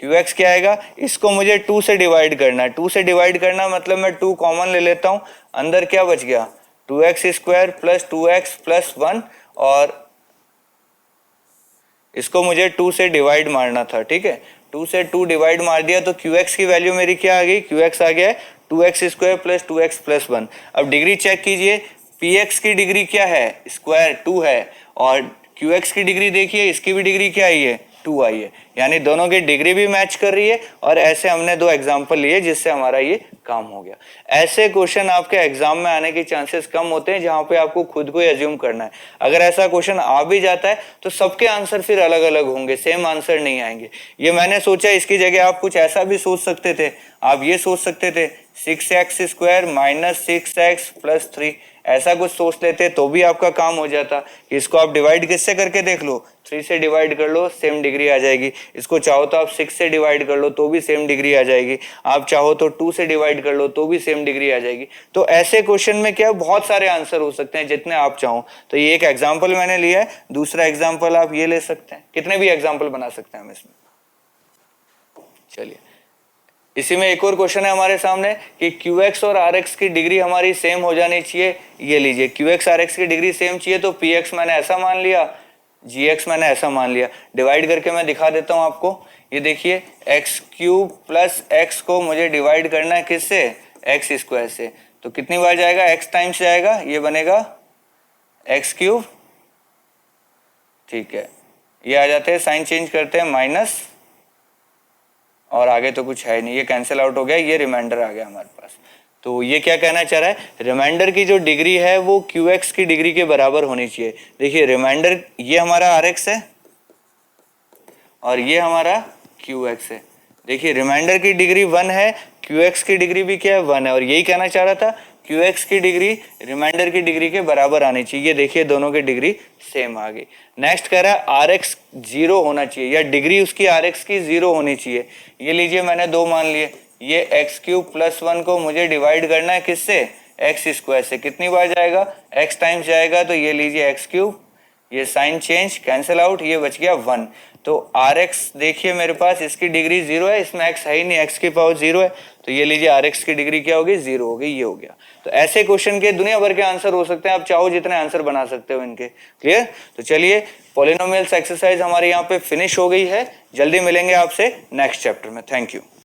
qx क्या आएगा, इसको मुझे 2 से डिवाइड करना है। 2 से डिवाइड करना मतलब मैं 2 कॉमन ले लेता हूं, अंदर क्या बच गया 2x square plus 2x plus 1, और इसको मुझे 2 से डिवाइड मारना था। ठीक है, 2 से 2 डिवाइड मार दिया तो qx की वैल्यू मेरी क्या आ गई, qx आ गया है 2x square plus 2x plus 1। अब डिग्री चेक कीजिए, px की डिग्री क्या है, स्क्वायर 2 है, और qx की डिग्री देखिए, इसकी भी डिग्री क्या आई है, 2 आई है, यानी दोनों की डिग्री भी मैच कर रही है। और ऐसे हमने 2 एग्जाम्पल लिए जिससे हमारा ये काम हो गया। ऐसे क्वेश्चन आपके एग्जाम में आने के चांसेस कम होते हैं जहां पे आपको खुद को एज्यूम करना है। अगर ऐसा क्वेश्चन आ भी जाता है तो सबके आंसर फिर अलग अलग होंगे, सेम आंसर नहीं आएंगे। ये मैंने सोचा इसकी जगह आप कुछ ऐसा भी सोच सकते थे, आप ये सोच सकते थे 6x square minus 6x plus 3, ऐसा कुछ सोच लेते तो भी आपका काम हो जाता। इसको आप डिवाइड किससे करके देख लो, 3 से डिवाइड कर लो, सेम डिग्री आ जाएगी। इसको चाहो तो आप 6 से डिवाइड कर लो तो भी सेम डिग्री आ जाएगी, आप चाहो तो 2 से डिवाइड कर लो तो भी सेम डिग्री आ जाएगी। तो ऐसे क्वेश्चन में क्या बहुत सारे आंसर हो सकते हैं जितने आप चाहो। तो ये एक एग्जाम्पल मैंने लिया है, दूसरा एग्जाम्पल आप ये ले सकते हैं, कितने भी एग्जाम्पल बना सकते हैं हम इसमें। चलिए इसी में एक और क्वेश्चन है हमारे सामने कि qx और rx की डिग्री हमारी सेम हो जानी चाहिए। ये लीजिए qx rx की डिग्री सेम चाहिए, तो px मैंने ऐसा मान लिया, gx मैंने ऐसा मान लिया। डिवाइड करके मैं दिखा देता हूं आपको, ये देखिए x क्यूब प्लस x को मुझे डिवाइड करना है किससे, x स्क्वायर से, तो कितनी बार जाएगा, x टाइम्स जाएगा, ये बनेगा x क्यूब। ठीक है, ये आ जाते हैं, साइन चेंज करते हैं माइनस, और आगे तो कुछ है नहीं, ये कैंसिल आउट हो गया, ये रिमाइंडर आ गया हमारे पास। तो ये क्या कहना चाह रहा है, रिमाइंडर की जो डिग्री है वो qx की डिग्री के बराबर होनी चाहिए। देखिए रिमाइंडर ये हमारा rx है और ये हमारा qx है। देखिए रिमाइंडर की डिग्री 1 है, qx की डिग्री भी क्या है, 1 है, और यही कहना चाह रहा था qx की डिग्री रिमाइंडर की डिग्री के बराबर आनी चाहिए। देखिए दोनों की डिग्री सेम आ गई। नेक्स्ट कह रहा है rx 0 होना चाहिए, या डिग्री उसकी rx की 0 होनी चाहिए। ये लीजिए मैंने 2 मान लिए, ये x क्यूब प्लस 1 को मुझे डिवाइड करना है किससे, एक्स स्क्वायर से कितनी बार जाएगा, एक्स टाइम्स जाएगा, तो ये लीजिए एक्स क्यूब, ये साइन चेंज कैंसिल आउट, ये बच गया 1। तो आर एक्स देखिए मेरे पास इसकी डिग्री 0 है, इसमें एक्स है ही नहीं, एक्स की पावर 0 है, तो ये लीजिए आर एक्स की डिग्री क्या होगी, 0 हो गई, ये हो गया। तो ऐसे क्वेश्चन के दुनिया भर के आंसर हो सकते हैं, आप चाहो जितने आंसर बना सकते हो इनके। क्लियर? तो चलिए पॉलिनोमियल्स एक्सरसाइज हमारे यहाँ पे फिनिश हो गई है, जल्दी मिलेंगे आपसे नेक्स्ट चैप्टर में। Thank you.